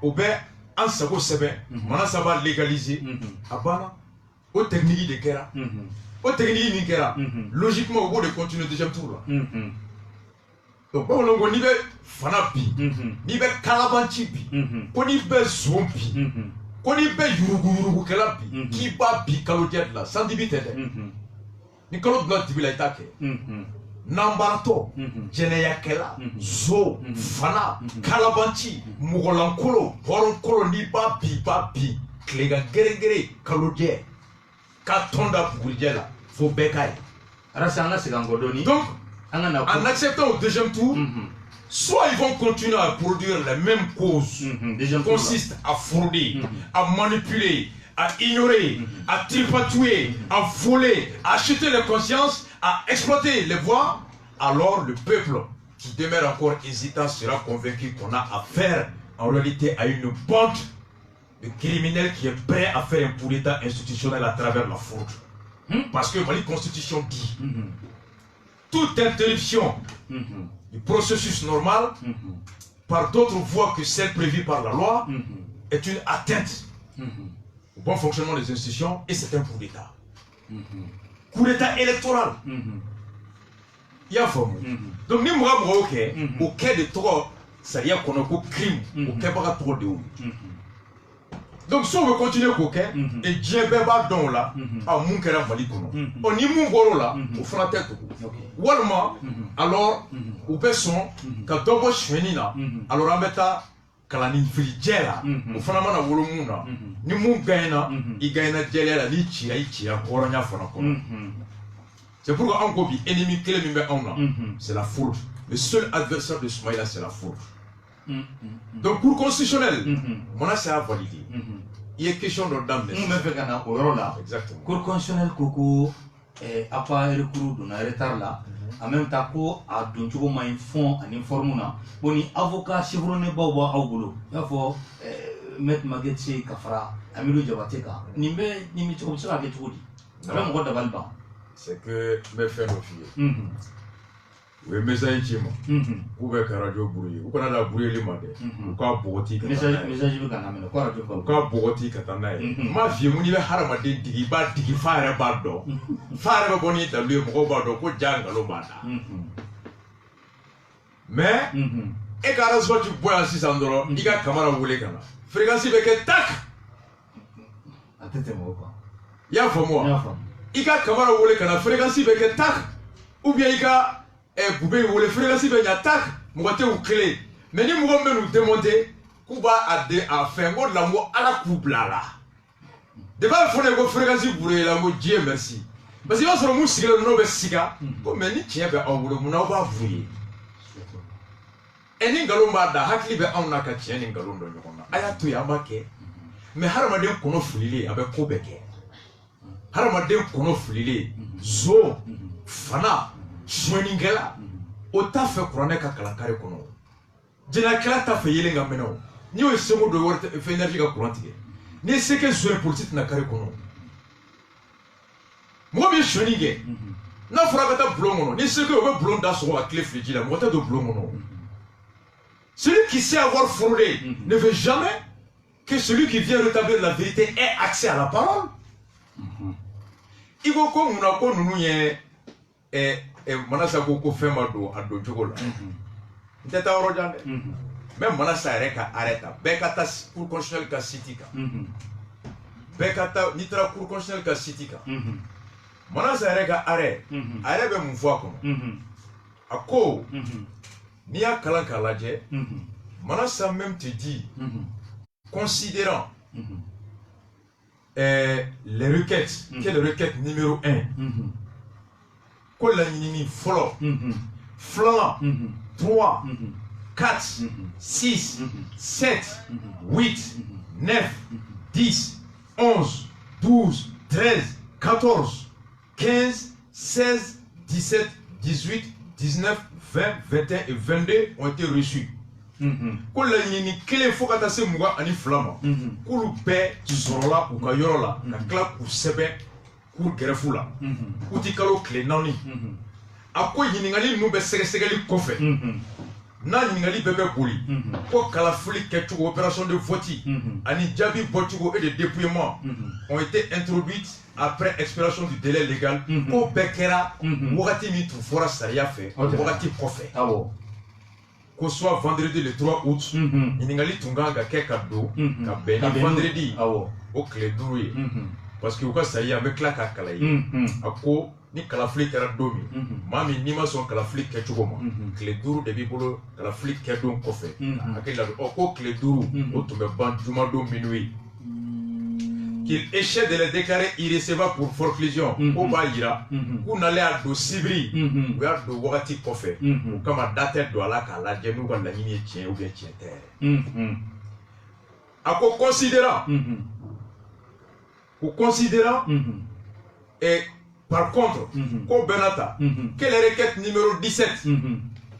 Speaker 3: o bɛ an sago sɛbɛn mana sa b'a légaliser a banna o technique de kɛra o technique min kɛra logiquement o b'o de continuer deuxième tour la donc bamananw ko n'i bɛ fana bi n'i bɛ kalabanci bi ko n'i bɛ zon bi ko n'i bɛ yuruguyurugukɛla bi k'i b'a bi kalojɛ de la sans dibi tɛ dɛ ni kalo donna dibi la i t'a kɛ nanbaratɔ jɛnɛyakɛla zo fana kalabanci mɔgɔlankolo hɔrɔnkolo n'i b'a bi tilegan gɛrɛgɛrɛ kalojɛ k'a tɔn da bugurijɛ la fo bɛɛ k'a ye
Speaker 1: arasa an ka segin an kɔ dɔɔni
Speaker 3: donc en acceptant au deuxième tour soit ils vont continuer à produire les mêmes causes consiste à frauder à manipuler à ignorer, à tripatouiller, à voler, à acheter les consciences, à exploiter les voix, alors le peuple qui demeure encore hésitant sera convaincu qu'on a affaire en réalité à une bande de criminels qui est prêt à faire un coup d'état institutionnel à travers la fraude. Parce que la Constitution dit toute interruption du processus normal par d'autres voies que celles prévues par la loi est une atteinte au bon fonctionnement des institutions et c'est un coup d'État. Coup d'État électoral. Il y a forme. Donc, nous avons au cas de trop, ça y est qu'on a un crime, au cas de trop de haut. Donc, si on veut continuer au cas, et Dieu beba don là, à mon cœur mali kono. On y mon goro là, au fera tête. Walma, alors, au besson, quand dobo chwenina, alors on met kalani filijela ufana mana wolomuna ni mun gaina I gaina jelela ni chia horonya fana kono c'est pourquoi on gobi ennemi clé mi be on c'est la fraude le seul adversaire de Soumaïla c'est la fraude donc pour constitutionnel mon a c'est à valider il est question de dame
Speaker 1: on me fait kana o là
Speaker 3: exactement
Speaker 1: cour constitutionnel koko a pas recours de na retard là en même temps ko a don cogo ma fond ani forme na boni avocat chevronné bawo aw bolo ya fo met magetse kafara Amilou Diabaté ka nimbe nimi cogo sera ke cogo di ala mo dabal ba
Speaker 3: c'est que me fait nos filles we message chimo ku be ka radio brouiller u kana da brouiller le made u ka bogoti ka
Speaker 1: message be kana mena ko radio
Speaker 3: u ka bogoti ka tanay ma vie mu ni be harama de digi ba digi faare ba do faare ba boni da le mo ba do ko jangalo ba da mais e ka raso tu boya 600 dollars diga kamara wole kana fréquence be ke tak
Speaker 1: atete mo ko
Speaker 3: ya fo mo ika kamara wole kana fréquence be ke tak ou bien ika Boubé ou les frères si ben attaque moité ou clé mais ni mo nous démonter kuba à faire de l'amour à la coupe là de pas faut les frères si bouré la mo Dieu merci parce que sur mo sigel no be siga ko mais ni tien be on mo na ba vouiller eni galomba da hakli be on na ka tien ni galondo nyona aya to ya make mais harama de kono fulile abe ko beke harama de kono fulile zo fana Choueningela, au ta fait couronner ka kalakare kono. Dina kala ta fait yelenga meno. Ni o semo do worte fait énergie ka courantige. Ni ce que sur politique na kare kono. Moi bien choueninge. Na fura ka ta blongono. Ni ce que o blond da so a clé fliji la mota do blongono. Celui qui sait avoir fraudé ne veut jamais que celui qui vient rétablir la vérité ait accès à la parole. Igo ko muna ko nunu ye manasa ko fema do ado jogo la nteta oro jande même manasa reka arrêta bekata pour constitutionnel ka sitika bekata nitra pour constitutionnel ka sitika manasa reka arrêt arrêt be mu fwa ko ako ni ya kala kala je manasa même te dit considérant les requêtes quelle requête numéro 1 la nini folo flan 3 4 6 7 8 9 10 11 12 13 14 15 16 17 18 19 20 21 et 22 ont été reçus. Ko la nini kele fokata se muga ani flama kulu be sorola u ka yorola na kla ku sebe pour grefula uti kalo clé nani ako yiningali nu be segesegeli kofe n'a ɲininkali bɛɛ bɛ boli ko kalafili kɛcogo opération de vote ani jaabi bɔcogo et de dépouillement ont été introduites après expiration du délai légal ko bɛɛ kɛra wagati min tun fɔra sariya fɛ wagati kɔfɛ ko soit vendredi le 3 août ɲininkali tun kan ka kɛ ka don ka bɛn ni vendredi o tile 5 ye parce que u ka sariya an bɛ tila k'a kala ye a ko ni kalafili kɛra don min maa min n'i ma sɔn kalafili kɛcogo ma tile 5 de b'i bolo kalafili kɛ don kɔfɛ hakili la ko tile 5 o tun bɛ ban jumadon minuit qu'il échait de les déclarer irrecevables pour forclusion ko b'a yira k'u nalen a don sibiri u y'a don wagati kɔfɛ o kama da tɛ don a la k'a lajɛ n'u ka laɲini ye tiɲɛ ou bien tiɲɛ tɛ yɛrɛ a ko considérant et par contre ko Benata que les requêtes numéro 17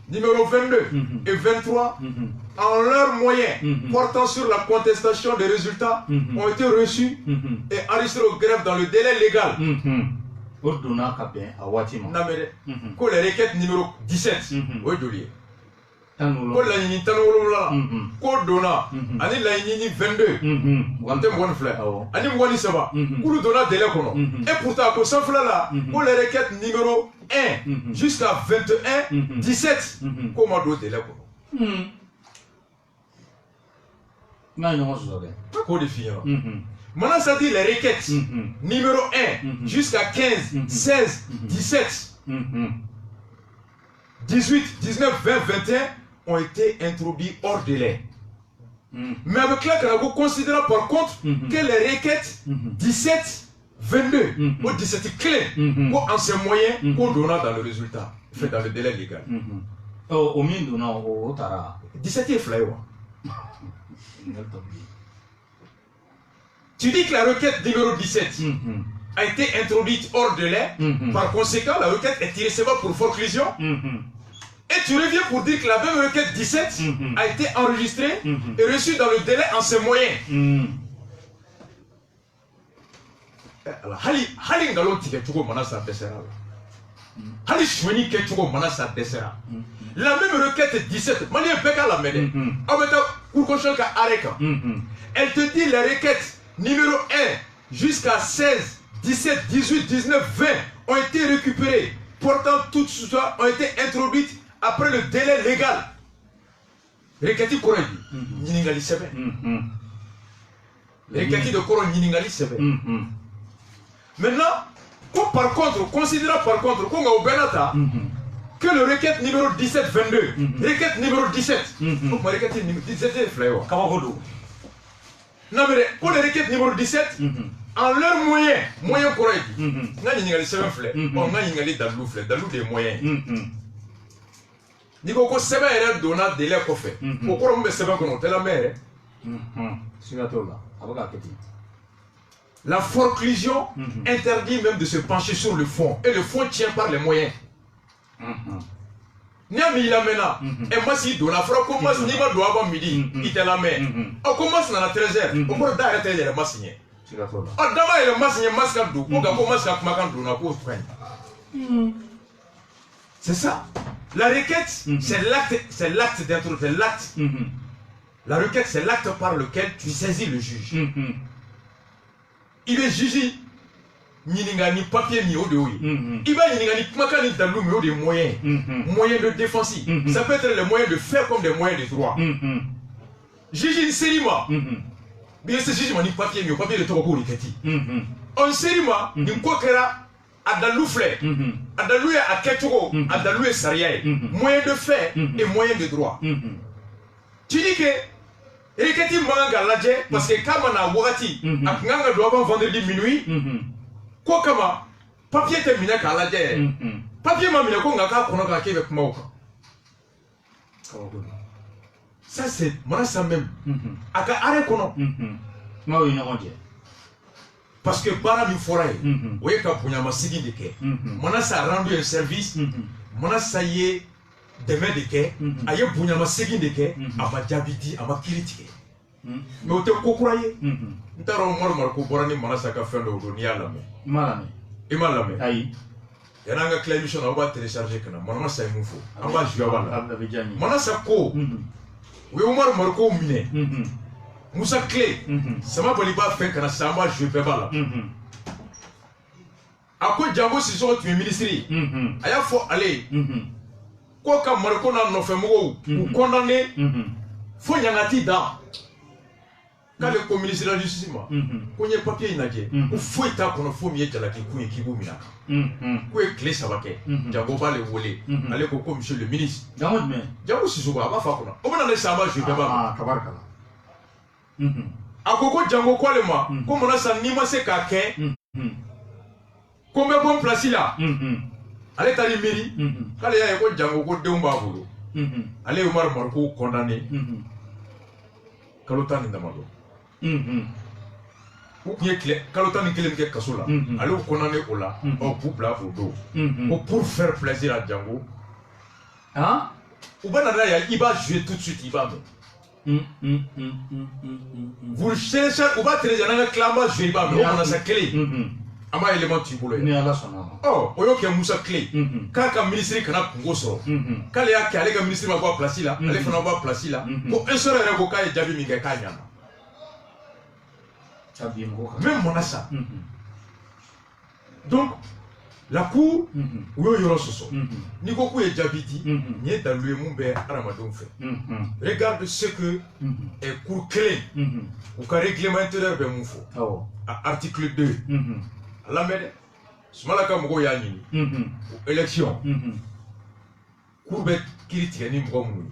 Speaker 3: numéro 22 et 23 en leurs moyens portant sur la contestation des résultats ont été reçus et enregistrés au greffe dans le délai légal. Que les requêtes numéro 17 ko laɲini 17 ko donna ani laɲini 22 wante 22 ani 23 k'olu donna délai kɔnɔ et pourtant ko sanfɛla la ko les requêtes numéro 1 jusqu'à 21 17 ko ma don délai kɔnɔ ko de fi ɲɛna maintenant ça dit les requêtes numéro 1 jusqu'à 15 16 17 18 19 20 21 ont été introduits hors délai. Mais avec la Carago, considérant par contre que les requêtes 17, 22 ou 17 clés en ces moyens qu'on donna dans le résultat, fait dans le délai légal. 17 est flyé. Tu dis que la requête numéro 17 a été introduite hors délai, par conséquent la requête est irrécevable pour forclusion. Et tu reviens pour dire que la même requête 17 a été enregistrée et reçue dans le délai en ses moyens. Hali ngalo tige chugo manasa desera. Hali shweni ke chugo manasa desera. La même requête 17, mani beka la mede. Abeta kurkoshel ka areka. Elle te dit les requêtes numéro 1 jusqu'à 16, 17, 18, 19, 20 ont été récupérées. Pourtant toutes celles ont été introduites après le délai légal. Rekati Koraï, Niningali Sebe. Rekati de Koraï, Niningali Sebe. Maintenant, par contre, considérant par contre qu'on a au Benata que le requête numéro 17-22, requête numéro 17, donc ma requête numéro 17 est fléau. Non mais pour le requête numéro 17, en leur moyen Koraï, n'a Niningali Sebe flé, on a Niningali Dalou flé, Dalou des moyens. Ni ko sɛbɛn yɛrɛ donna délai kɔfɛ o kɔrɔ mun bɛ sɛbɛn kɔnɔ o tɛ lamɛn yɛrɛ. La forclusion interdit même de se pencher sur le fond et le fond tient par les moyens. Ni a mi lamɛnna ɛ masi donna fɔra ko masi n'i ma don avant midi i tɛ lamɛn ɔ ko masi nana 13h o kɔrɔ da yɛrɛ tɛ yɛlɛ masi ɲɛ ɔ dama yɛlɛ masi ɲɛ masi ka don ko nka ko masi ka kumakan donna k'o ka ɲi. C'est ça. La requête, c'est l'acte d'intro, c'est l'acte. La requête, c'est l'acte par lequel tu saisis le juge. Il est jugé, ni papier ni audio. Il va ni kumaka ni dalou mais des moyens, moyens de défense. Ça peut être les moyens de faire comme des moyens de droit. Juge une série bien c'est juge ni papier ni papier de toko riketi. En série ni kokera Adalou flé, Adalou est à Keturo, Adalou est Saria, moyen de faire et moyen de droit. Tu dis que Reketi Manga Ladje, parce que Kamana Wati, Akanga doit vendredi minuit, Kokama, papier terminé à Ladje, papier Mamina Kongaka Konoka Kevek Mauka. Ça c'est moi ça même. Aka Are Kono. Parce que bara mi foray oye ka punyama sigi de ke mana sa rendu un service mana sa ye deme de ke aye punyama sigi de ke ama jabiti ama critique mais o te ko croyé ntaro normal ko borani mana sa ka fendo do ni ala me malame e malame ayi Il y a un clé mission, on va télécharger. Maintenant, c'est un moufo. On va jouer à la. Maintenant, c'est quoi? Oui, Omar Marco Miné. Moussa clé. Ça m'a pas fait que ça va jouer à la. À quoi Django si sont tu es ministre? Il faut aller. Quoi que Marco n'a pas fait mot ou condamné, faut y en a da. Quand le ministre de la justice, quand il y a papier, il faut être qu'on a faut mieux que la qui vous mina. Quoi clé ça va que Django va le voler. Allez comme monsieur le ministre. Django si souvent va faire quoi? On va aller ça va jouer à la. À quoi Django quoi le moi? Comme on a ça ni moi c'est qu'à combien bon place là? Allez t'as les mairies. Quand il y a quoi Django quoi de bolo. Allez Omar Marco condamné. Kalotan indamado. Ou bien Kalotan ni kelem ke kasola. Allez condamné au là. Pour plat au dos. Pour faire plaisir à Django.
Speaker 1: Hein?
Speaker 3: Ou bien là il va jouer tout de suite il va. Vous cherchez ou va télécharger un clama jouer il va. Mais on a sa clé. Ama élément tu voulais. Oh, on y a Moussa clé. Quand le ministre kana kungo so. Quand les a le ministre va voir place là, allez faire va place là. Pour un seul révocat et jabi minga kanya. Même mon ça. Donc la cour où il y aura ce soir. Ni beaucoup est jabiti, ni dans le monde aramadon fait. Regarde ce que est cour clé. Ou ka règlement intérieur de mon faux. Article 2. La merde, ce malaka moko yani, élection, courbe critique ni moko mou,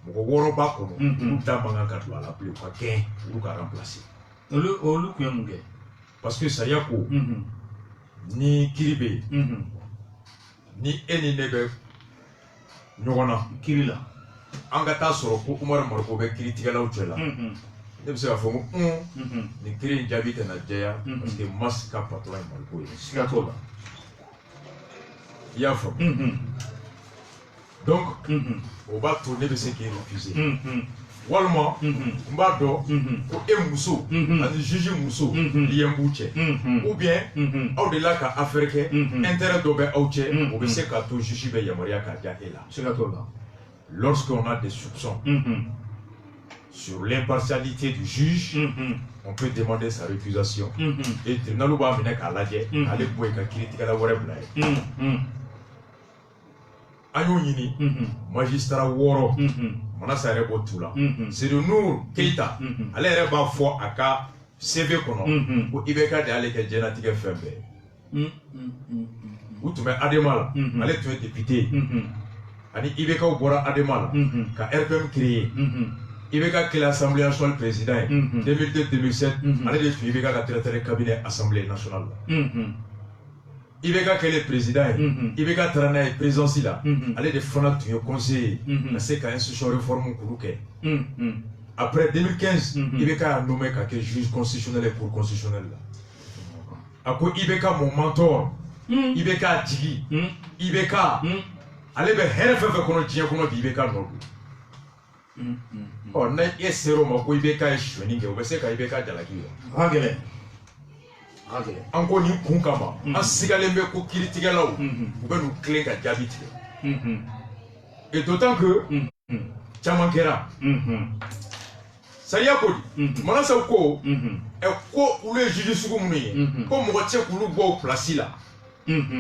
Speaker 3: moko woro ba kono, ou tamanga katwa la plus pas gain, ou ka remplacer.
Speaker 1: Olu kuyamuge.
Speaker 3: Parce que ça yako, ni kiribe, ni eni nebe, nyogona,
Speaker 1: kirila.
Speaker 3: Angata soro ko Umar Marko be critique la utela. Ne bɛ se k'a fɔ ko nin kiri in jaabi tɛna jɛya parce que Mas ka patron ye Mariko ye.
Speaker 1: Siga t'o la.
Speaker 3: I y'a faamu. Donc o b'a to ne bɛ se k'i refuser. Walima n b'a dɔn ko e muso ani juge muso lien b'u cɛ ou bien aw de la ka affaire kɛ intérêt dɔ bɛ aw cɛ o bɛ se k'a to juge bɛ yamaruya k'a diya e la.
Speaker 1: Siga t'o la.
Speaker 3: Lorsqu'on a des soupçons sur l'impartialité du juge, on peut demander sa récusation. Et le tribunal va venir à l'adjet, aller pour critiquer la vraie blague. Agnoni, magistrat Woro, Manasa Rebo Tula, c'est de nous, Keita, aller reba fois à ka CV kono, ou Ibeka de aller que Jenatique Fembe. Ou tu mets Ademala, aller tu es député. Ani Ibeka ou Bora Ademala, ka RPM créé. Ibeka qui l'Assemblée nationale président 2002-2007, allez de Ibeka qui a traité le cabinet Assemblée nationale. Ibeka qui est le président, Ibeka qui est présidentiel là, allez de faire un conseiller, c'est qu'à institution réforme Kourouké. Après 2015, Ibeka a nommé comme juge constitutionnel et cour constitutionnel là. Après Ibeka mon mentor, Ibeka Djigi, Ibeka, allez de faire qu'on tient qu'on dit Ibeka non. Oh, na esero mako Ibeka eshweni nge obese ka Ibeka jalaki.
Speaker 1: Hagele.
Speaker 3: Anko ni kunkama. Asigalembe ko critique là où. Ou ben nous clé ka jabiti. Et d'autant que chamankera. Ça y a quoi? Mana sa ko e ko ou le juge sugu muni. Ko mo tche kulu bo place là.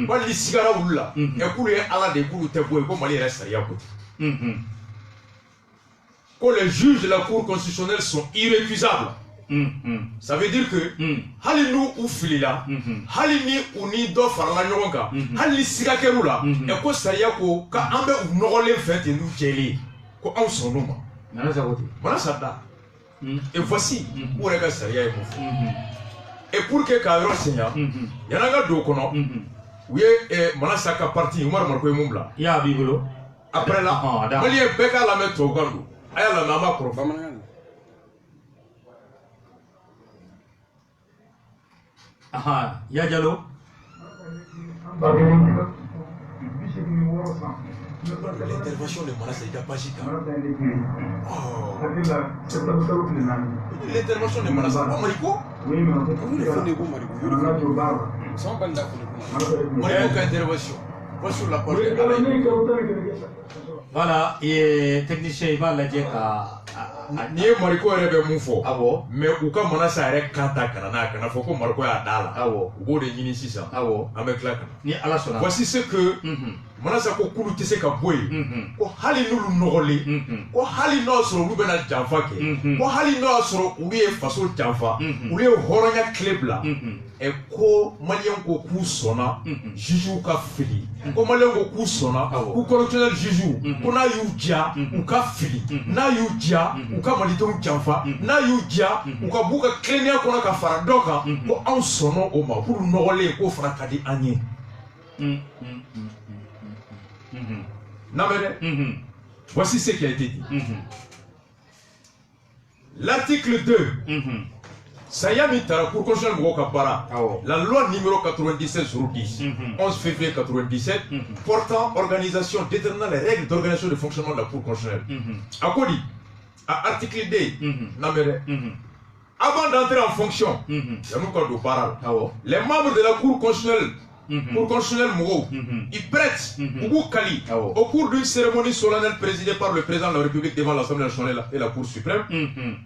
Speaker 3: Ba li sigara wula. E kulu e ala de kulu te boy ko mali reste ça y a quoi? Que les juges de la Cour constitutionnelle sont irrécusables. Ça veut dire que hali nous ou filila, hali ni ou ni do farla nyonga, hali siga kerula, et ko saria ko ka ambe ou nogole fait et nous jeli, ko on son nom. Voilà ça da. Et voici où les gars saria est bon. Et pour que Kairo Seigneur, yanaga do kono, oui et manasaka parti Umar Marko Mumla.
Speaker 1: Ya bibolo.
Speaker 3: Après là, on y est beka la mettre au gandu. Aya la mama profa.
Speaker 1: Aha, ya Diallo.
Speaker 3: L'intervention de Manas est capacité. Oh. L'intervention de Manas, oh Mariko.
Speaker 1: Voilà, et technicien il va la dire
Speaker 3: ni ye mariko yɛrɛ bɛ mun fɔ awɔ mais u ka manasa yɛrɛ kan ta kana n'a kana fɔ ko mariko y'a da la awɔ u b'o de ɲini sisan awɔ an bɛ tila ka
Speaker 1: ni ala sɔnna
Speaker 3: voici ce que manasa ko k'olu tɛ se ka bɔ yen ko hali n'olu nɔgɔlen ko hali n'o y'a sɔrɔ olu bɛna janfa kɛ ko hali n'o y'a sɔrɔ olu ye faso janfa olu ye hɔrɔnya tile bila ɛ ko maliyɛn ko k'u sɔnna juges ka fili ko maliyɛn ko k'u sɔnna k'u correctionnel juges ko n'a y'u diya u ka fili n'a y'u diya u ka malidenw janfa n'a y'u diya u ka b'u ka tilennenya kɔnɔ ka fara dɔ kan ko anw sɔnna o ma k'olu nɔgɔlen k'o fana ka di an ye. Voici ce qui a été dit. L'article 2. Sayami Tara Cour constitutionnelle Mokapara, la loi numéro 97/10, 11 février 97, portant organisation déterminant les règles d'organisation de fonctionnement de la Cour constitutionnelle. À quoi dit? À article 2, avant d'entrer en fonction, les membres de la Cour constitutionnelle Mogo, ils prêtent au Kali au cours d'une cérémonie solennelle présidée par le président de la République devant l'Assemblée nationale et la Cour suprême.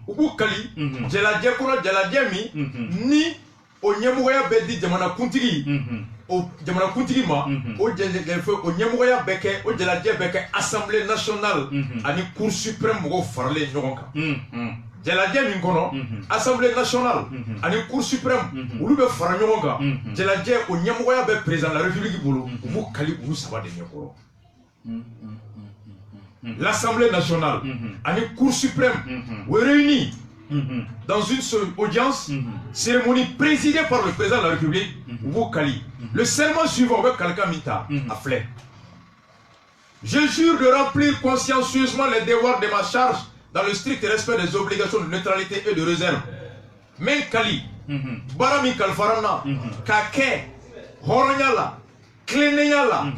Speaker 3: Au Kali, Djeladje Kono Djeladjemi, ni au Nyamoya Bedi Djamana Kuntigi, au Djamana Kuntigi Ma, au Nyamoya Beke, au Djeladje Beke, Assemblée nationale, à la Cour suprême Mogo Farley Nyoronka. Djeladje Minkono, Assemblée nationale, à la Cour suprême, où l'on fera Nyoronka, Djeladje au Nyamoya Beke, président de la République Boulou, où Kali ou Saba de Nyokoro. L'Assemblée nationale, à la Cour suprême, où est réunie dans une seule audience, cérémonie présidée par le président de la République, Oubo Kali. Le serment suivant, Kalka Mita, a flé. Je jure de remplir consciencieusement les devoirs de ma charge dans le strict respect des obligations de neutralité et de réserve. Men Kali, Barami Kalfarana, Kake, Horanyala, Kleneyala,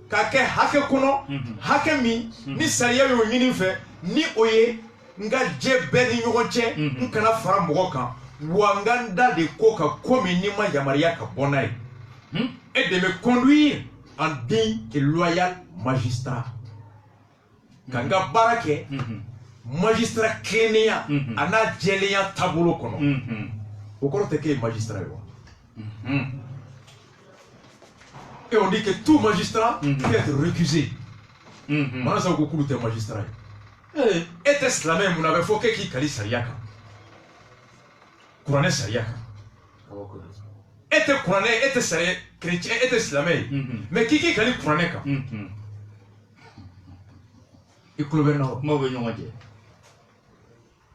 Speaker 3: Kake Hakekono, Hakemi, ni Salia Yonife, ni Oye. Nga jebeni nyonche nkana fara mwoka wanganda de koka komi nima yamaria ka bonai et de me conduire en digne et loyal magistrat kanga barake magistrat Kenya ana jeleya tabulo kono okorote ke magistrat yo et on dit que tout magistrat peut être récusé mana sa ko kulute magistrat et islamé mon avait faut qui kali sariaka Coran sariaka et Coran et sariya chrétien et islamé mais qui kali Coran ka et cloverno mo be nyonga je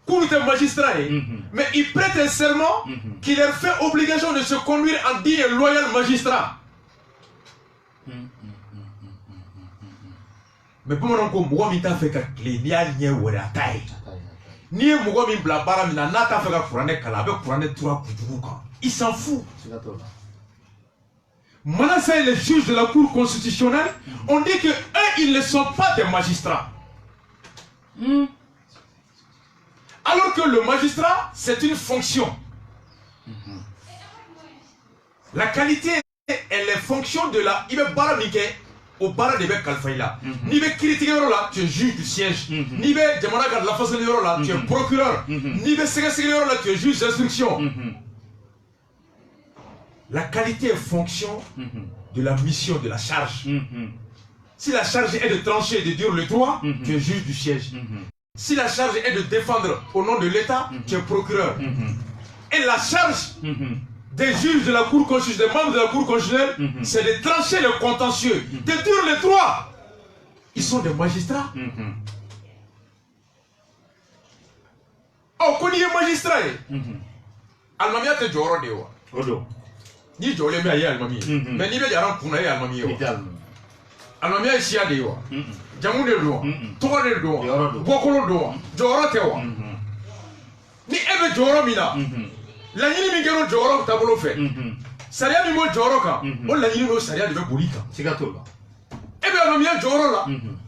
Speaker 3: kulute magistrat mais il prête un serment qui leur fait obligation de se conduire en digne et loyal magistrat. Mais pour moi, moi, je suis fait que les liens sont taille. Ni moi, je suis blabara, mais nata fait que Courané Kalabe, Courané Toura Koudouka. Il s'en fout. Maintenant, c'est les juges de la Cour constitutionnelle. On dit que eux, ils ne sont pas des magistrats. Alors que le magistrat, c'est une fonction. La qualité et les fonctions de la Ibebara Mike. Au bar de Kalfaïla. Ni be critiquer là, tu es juge du siège. Ni be Djamanaka de la façon de là, tu es procureur. Ni be secrétaire là, tu es juge d'instruction. La qualité est fonction de la mission, de la charge. Si la charge est de trancher, de dire le droit, tu es juge du siège. Si la charge est de défendre au nom de l'État, tu es procureur. Et la charge des juges de la Cour constitutionnelle, des membres de la Cour constitutionnelle, c'est de trancher le contentieux, de dire les droits. Ils sont des magistrats. Oh, qu'on y est magistrat. Almamia te joro de wa. Odo. Ni jole me ayi almami. Mais ni be jaran kuna ayi almami wa. Almamia isia de wa. Jamu de do. Togo de do. Bokolo do. Joro te wa. Ni ebe joro mina. La ñini mi ngero joro tabolo fe saria mi mo joro ka o la ñini no saria de be bolika sigato la ebe almami joro la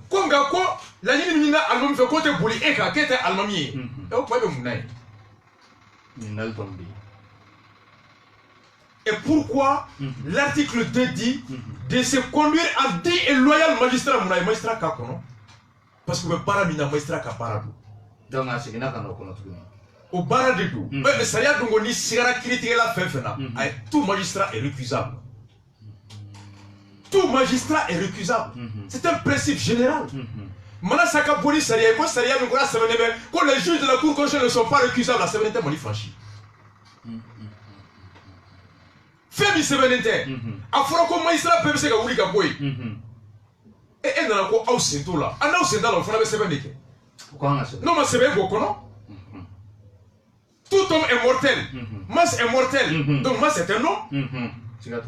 Speaker 3: ko nga ko la ñini mi na almami fe ko te boli e ka kete almami e o ko be munai ni nal tombi Et pourquoi l'article 2 dit de se conduire à dit et loyal magistrat mon magistrat kakono parce que para mina magistrat ka para do
Speaker 1: donc à ce que n'a pas kono
Speaker 3: au bara de do mais ça y a donc ni sigara critiquer la fefena tout magistrat est récusable. Tout magistrat est récusable. C'est un principe général. Maintenant, ça a police, ça y est, quand les juges de la Cour constitutionnelle ne sont pas récusables, la sévérité m'a dit franchi. Fais-mi sévérité. A Franco magistrat peut se gagner à boy. Et elle n'a pas au centre là. En au centre là, on fait la sévérité. Non, mais c'est bien beaucoup, non? Tout homme est mortel. Mas est mortel. Donc, mas c'est un nom.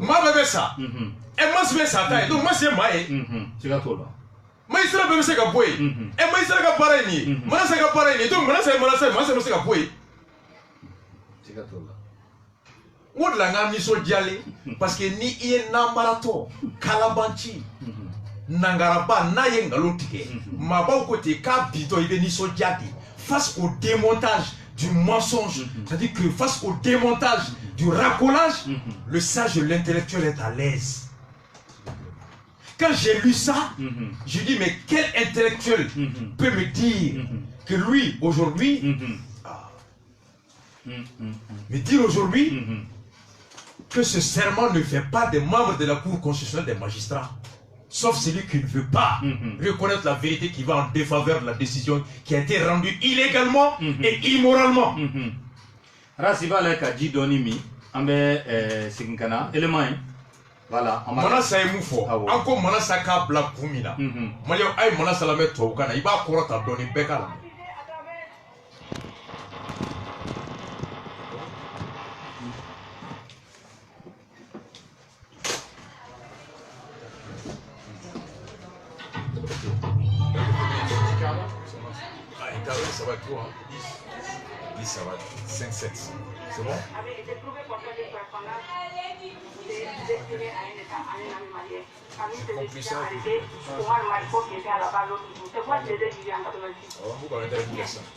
Speaker 3: Ma bébé ça. Et mas bébé ça taille. Donc, mas c'est maïe. Magistrat bébé c'est gagner. Et magistrat gagner pareil. Mas c'est gagner pareil. Donc, mas c'est gagner. On l'a gagné sur dialé parce que ni y nambarato kalabanchi nangaraba na yengalotike maba côté ka bito ibe ni so diadi face au démontage du mensonge, c'est-à-dire que face au démontage du racolage, le sage et l'intellectuel est à l'aise. Quand j'ai lu ça, je dis mais quel intellectuel peut me dire que lui aujourd'hui me dire aujourd'hui que ce serment ne fait pas des membres de la Cour constitutionnelle des magistrats, sauf celui qui ne veut pas reconnaître la vérité qui va en défaveur de la décision qui a été rendue illégalement et immoralement.
Speaker 1: Rasiva le ka ji doni mi ambe sikinkana élément voilà
Speaker 3: mana sa emu fo encore mana sa ka bla kumina malio ay mana sa la metto kana iba korota doni bekala. Ça va toi, hein? 10, ça va 5, 7. C'est bon?
Speaker 4: Avait été trouvé comme ça des personnages destinés à un état, à un animalier. Parmi ces étudiants arrêtés, Omar Maïko qui était à la base l'autre jour. C'est quoi ces étudiants en 86?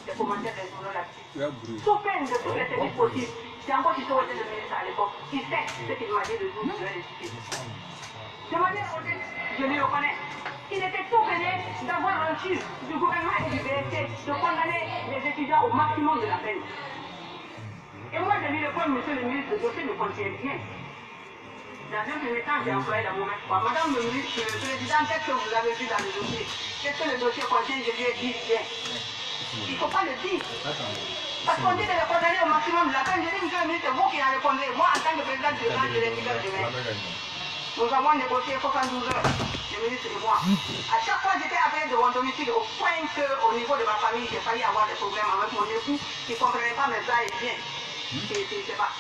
Speaker 4: Des commentaires des journaux là-dessus. Sous peine de toutes les techniques possibles, c'est encore qui était le ministre à l'époque. Il sait ce qu'il m'a dit le jour où je l'ai discuté. De manière modeste, je lui reconnais. Il était tout venu d'avoir reçu du gouvernement et du BSC de condamner les étudiants au maximum de la peine. Et moi, je lui réponds, monsieur le ministre, le dossier ne contient rien. Dans un premier temps, j'ai employé la mauvaise foi. Madame le ministre, le président, qu'est-ce que vous avez vu dans le dossier? Qu'est-ce que le dossier contient? Je lui ai dit rien. Il ne faut pas le dire. Parce qu'on dit de le condamner au maximum de la peine. Je dis, monsieur le ministre, vous qui en répondez, moi, en tant que président du grand de l'intérieur de nous avons négocié 72 heures, le ministre et moi. À chaque fois, j'étais appelé de mon domicile au point qu'au niveau de ma famille, j'ai failli avoir des problèmes avec mon époux qui ne comprenait pas mes va-et-vient. C'est pas.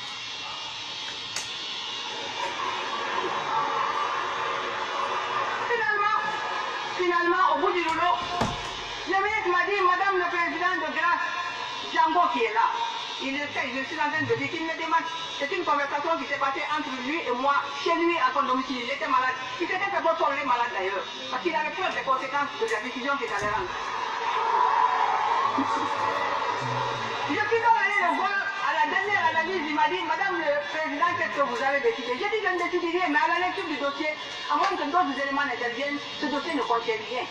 Speaker 4: Finalement, au bout du rouleau, le ministre m'a dit, Madame le président de grâce, Django qui est là. Il essaie, je suis en train de dire qu'il me demande. C'est une conversation qui s'est passée entre lui et moi, chez lui à son domicile. Il était malade. Il s'était fait pour tomber malade d'ailleurs. Parce qu'il avait peur des conséquences de la décision qu'il allait rendre. Je suis donc allé le voir à la dernière analyse. Il m'a dit, Madame le Président, qu'est-ce que vous avez décidé? J'ai dit, je ne décide rien, mais à la lecture du dossier, à moins que d'autres éléments n'interviennent, ce dossier ne contient rien.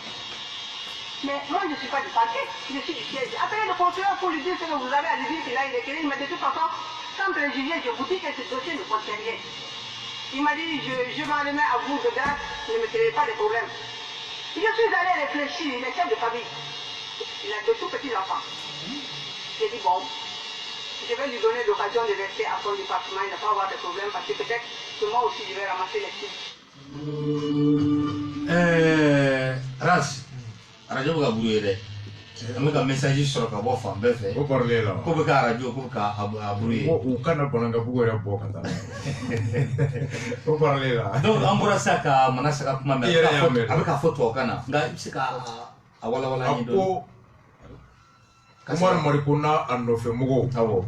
Speaker 4: Mais moi, je ne suis pas du parquet, je suis du siège. Appelez le procureur pour lui dire ce que vous avez à lui dire, qu'il a écrit, mais de toute façon, sans préjuger, je vous dis que ce dossier ne contient rien. Il m'a dit, je m'en remets à vous de grâce, ne me créez pas de problème. Je suis allé réfléchir, il est chef de famille. Il a de tout petits enfants. J'ai dit, bon, je vais lui donner l'occasion de rester à son département, il ne va pas avoir de problème, parce que peut-être que moi aussi, je vais ramasser les titres.
Speaker 1: Ras. Radio ga brouillé on a un message sur le bord fan beffet
Speaker 3: vous parlez là
Speaker 1: ko be ka radio ko ka brouillé
Speaker 3: ou kana bonanga bugo ya boka ta vous parlez là
Speaker 1: donc ambura saka manasaka kuma me avec ka photo kana nga sika awala wala ni do
Speaker 3: Omar Marikuna andofe mugo tawo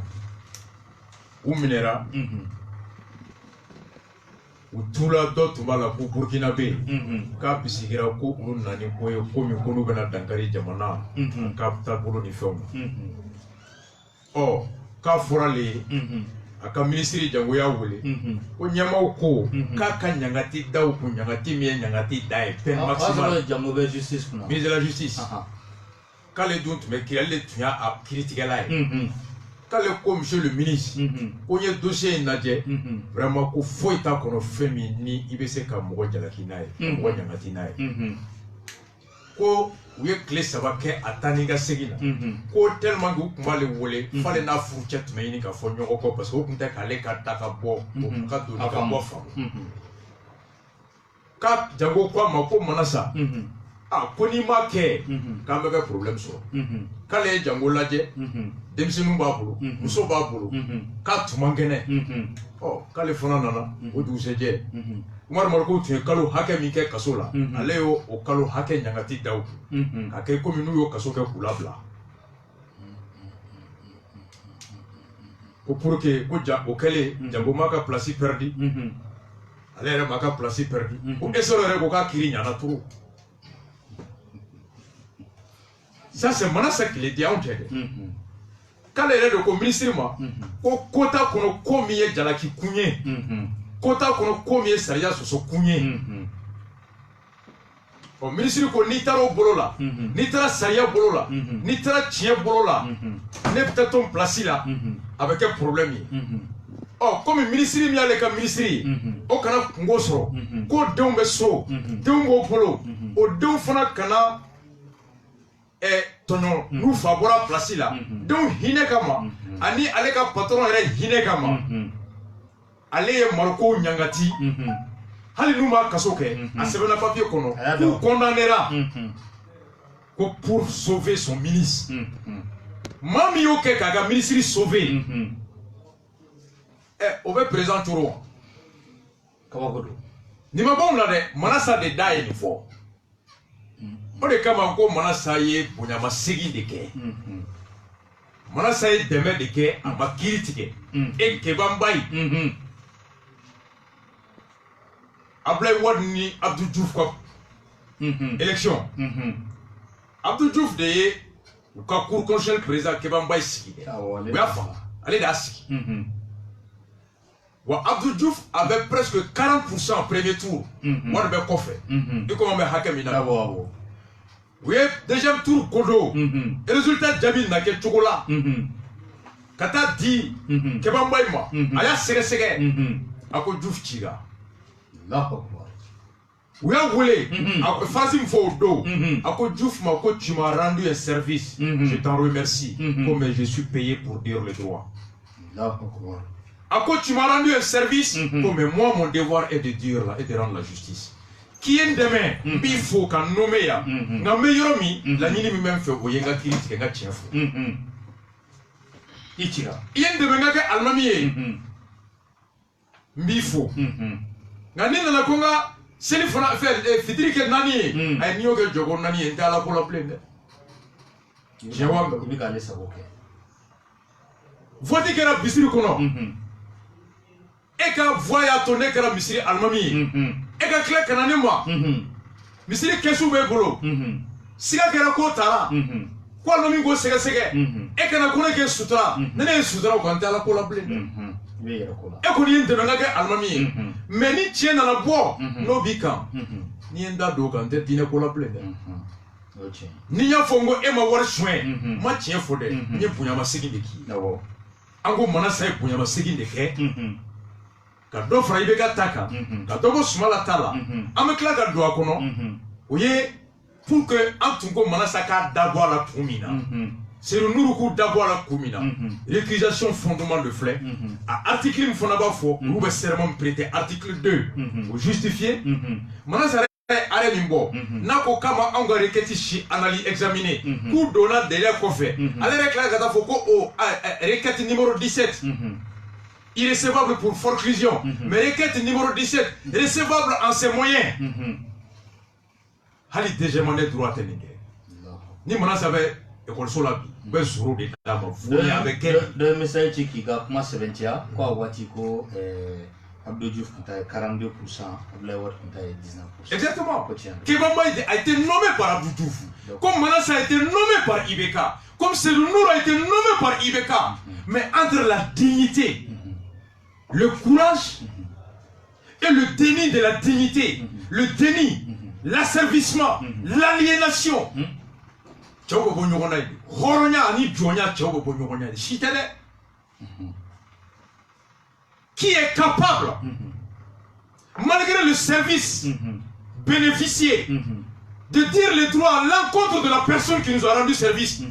Speaker 3: uminera utula do tubala ku Burkina Be ka bisigira ko ulu nani koyo komi ko lu bena dankari jamana ka ta bolo ni fɛnw oh ka forale aka ministre jango ya wole ko nyama ko ka ka nyangati daw ko nyangati mi nyangati dai pen maximum
Speaker 1: jango be justice kuna
Speaker 3: ministre de la justice kale dont me kirale tuya a critiquer la kale ko monsieur le ministre ko nye dossier naje vraiment ko foi ta kono femi ni ibese ka mo jalaki nae mo nyangati nae ko uye kile saba kɛ a taa ni ka segin na ko tellement que u tun b'ale wele f'ale n'a furucɛ tun bɛ ɲini ka fɔ ɲɔgɔn kɔ parce que o tun tɛ k'ale ka ta ka bɔ o ka doni ka bɔ faamu ka jango ko a ma ko mana sa ko n'i ma kɛ k'an bɛ kɛ problème sɔrɔ k'ale ye jango lajɛ denmisɛnninw b'a bolo muso b'a bolo k'a tun man kɛnɛ k'ale fana nana o dugusɛjɛ Umar Marko tun ye kalo hakɛ min kɛ kaso la ale y'o kalo hakɛ ɲangati da u kun k'a kɛ komi n'u y'o kaso kɛ k'u labila ko pour que ko o kɛlen jango ma ka place perdu ale yɛrɛ ma ka place perdu ko esoro yɛrɛ ko k'a kiri ɲana trop ça c'est Manasa qui le dit anw tɛ dɛ k'ale yɛrɛ de ko ministre ma ko kota kɔnɔ ko min ye jalaki kun ye kota kono ko mi sariya soso kunye o ministre ko ni taro bolo la ni tara sariya bolo la ni tara tiɲɛ bolo la ne peut ton place la avec un problème comme ministre mi ale ka ministre o kana kungo sɔrɔ ko denw bɛ so denw b'o bolo o denw fana kana tɔɲɔ n'u fa bɔra place la denw hinɛ kama ani ale ka patron yɛrɛ hinɛ kama ale ye Marko ɲangati hali n'u ma kaso kɛ a sɛbɛnna papier kɔnɔ k'u condamnera ko pour sauver son ministre maa min y'o kɛ k'a ka ministre sauver o bɛ président toro wa kabako don nin ma bɔ la dɛ Manasa de da ye nin fɔ o de kama ko Manasa ye bonyamasegin de kɛ Manasa ye dɛmɛ de kɛ a ma kiiri tigɛ e Kebanbayi Ablaye Wade ni Abdou Diouf ka élection Abdou Diouf de ye u ka cour constitutionnelle président Kebanbayi sigi dɛ u y'a faga ale de y'a sigi wa Abdou Diouf avait presque 40% au premier tour Wade bɛ kɔfɛ i komi an bɛ hakɛ min na u ye deuxième tour kodo résultat jaabi na kɛ cogo la ka taa di Kebanbayi ma a y'a sɛgɛsɛgɛ a ko Diouf cira u y'a wele a ko phrase min fɔ o don a ko Diouf ma ko tu m'as rendu un service je t'en remercie ko mais je suis payé pour dire le droit a ko tu m'as rendu un service ko mais moi mon devoir est de dire là et de rendre la justice qui ye n dɛmɛ n b'i fo ka n nommé yan nka n bɛ yɔrɔ min laɲini min bɛ n fɛ o ye n ka kiiri tigɛ n ka tiɲɛ fɔ i cira i ye n dɛmɛ n ka kɛ alimami ye n b'i fo nka ni nana ko n ka seli fana fitiri kɛ naani ye a ye n'i y'o kɛ jɔgo naani ye n tɛ ala ko la bilen dɛ tiɲɛ wa i bɛ k'ale sago kɛ vote kɛra bisiri kɔnɔ e ka voix y'a to ne kɛra misiri alimami ye e ka tila ka na ne ma misiri kɛsu b'e bolo siga kɛra ko taara ko alimami k'o sɛgɛsɛgɛ e kana ko ne kɛ sutura ne ye sutura o kan n tɛ ala ko la bilen dɛ e kɔni ye n dɛmɛ n ka kɛ alimami ye mais ni tiɲɛ nana bɔ n'o b'i kan n'i ye n da don o kan n tɛ diinɛ ko la bilen dɛ ni n y'a fɔ n ko e ma wari suɲɛ n ma tiɲɛ fɔ dɛ n ye bonyamasegin de k'i ye an ko Manasa ye bonyamasegin de kɛ ka dɔ fara i bɛ ka ta kan ka dɔ bɔ Sumala ta la an bɛ tila ka don a kɔnɔ o ye pour que an tun ko Manasa k'a dabɔ a la kun min na Seydou Nourou k'u dabɔ a la kun min na récusation fondement de filɛ a article min fana b'a fɔ olu bɛ serment prêter article 2 o justifier Manasa ale min bɔ n'a ko kama anw ka requête si analyse examiner k'u donna délai kɔfɛ ale yɛrɛ tila ka taa fɔ ko o requête numéro 17 irrécevable pour forclusion mais requête numéro 17 recevable en ses moyens hali deuxième année droit tɛ nin kɛ ni Manasa bɛ école la bi u bɛ soro de d'a ma foni a bɛ kɛ
Speaker 1: dɔ misali ci k'i ka kuma sɛbɛntiya ko a waati ko Abdou Diouf kun ta ye 42%, Abdoulaye Wade kun ta ye 19%.
Speaker 3: Exactement. Kebanbayi a été nommé par Abdou Diouf, comme Manasa a été nommé par IBK, comme Seydou Nourou a été nommé par IBK. Mais entre la dignité le courage et le déni de la dignité, le déni, l'asservissement, l'aliénation. Qui est capable, malgré le service, bénéficier, de dire les droits à l'encontre de la personne qui nous a rendu service.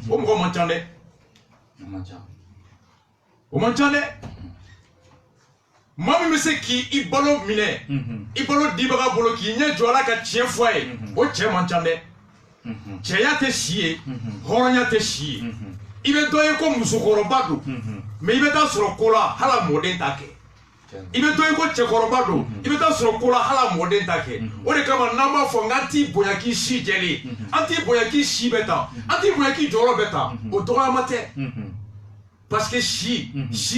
Speaker 3: Mami me se ki ibolo mine ibolo dibaga bolo ki nye jola ka chien foye o chien manchande chien te chie horonya te chie ibe doye ko musukoro badu me ibe ta soro kola hala moden take ibe doye ko chekoro badu ibe ta soro kola hala moden take o de kama namba fo ngati boyaki shi jeli anti boyaki shi beta anti boyaki joro beta o doya mate parce que shi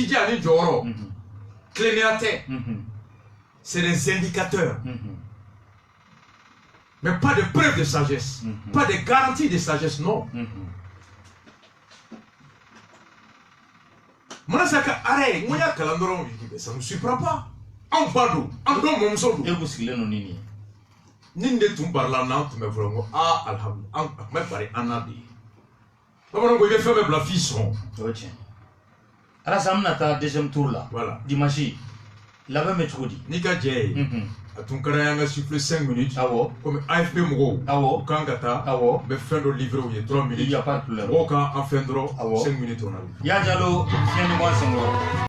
Speaker 3: jani joro c'est des indicateurs, mais pas de preuve de sagesse, pas de garantie de sagesse, non. Ça ne surprend pas. En bado, en don mon son. Et vous signez non nini. Ninde tout parla non, tu me vraiment ah alhamdulillah, en me parler anabi. Comment on peut faire mes blafis sont.
Speaker 1: Alors ça m'a ta deuxième tour là.
Speaker 3: Voilà.
Speaker 1: Dimanche. La même méthode.
Speaker 3: Nika Jay. A ton carrière a soufflé 5 minutes.
Speaker 1: Ah ouais.
Speaker 3: Comme AFP Mogo.
Speaker 1: Ah ouais.
Speaker 3: Kangata.
Speaker 1: Ah ouais.
Speaker 3: Mais fin de livre où il y a 3 minutes.
Speaker 1: Il n'y a pas de problème.
Speaker 3: Aucun en fin de 5 minutes on a.
Speaker 1: Yajalo, tiens-moi son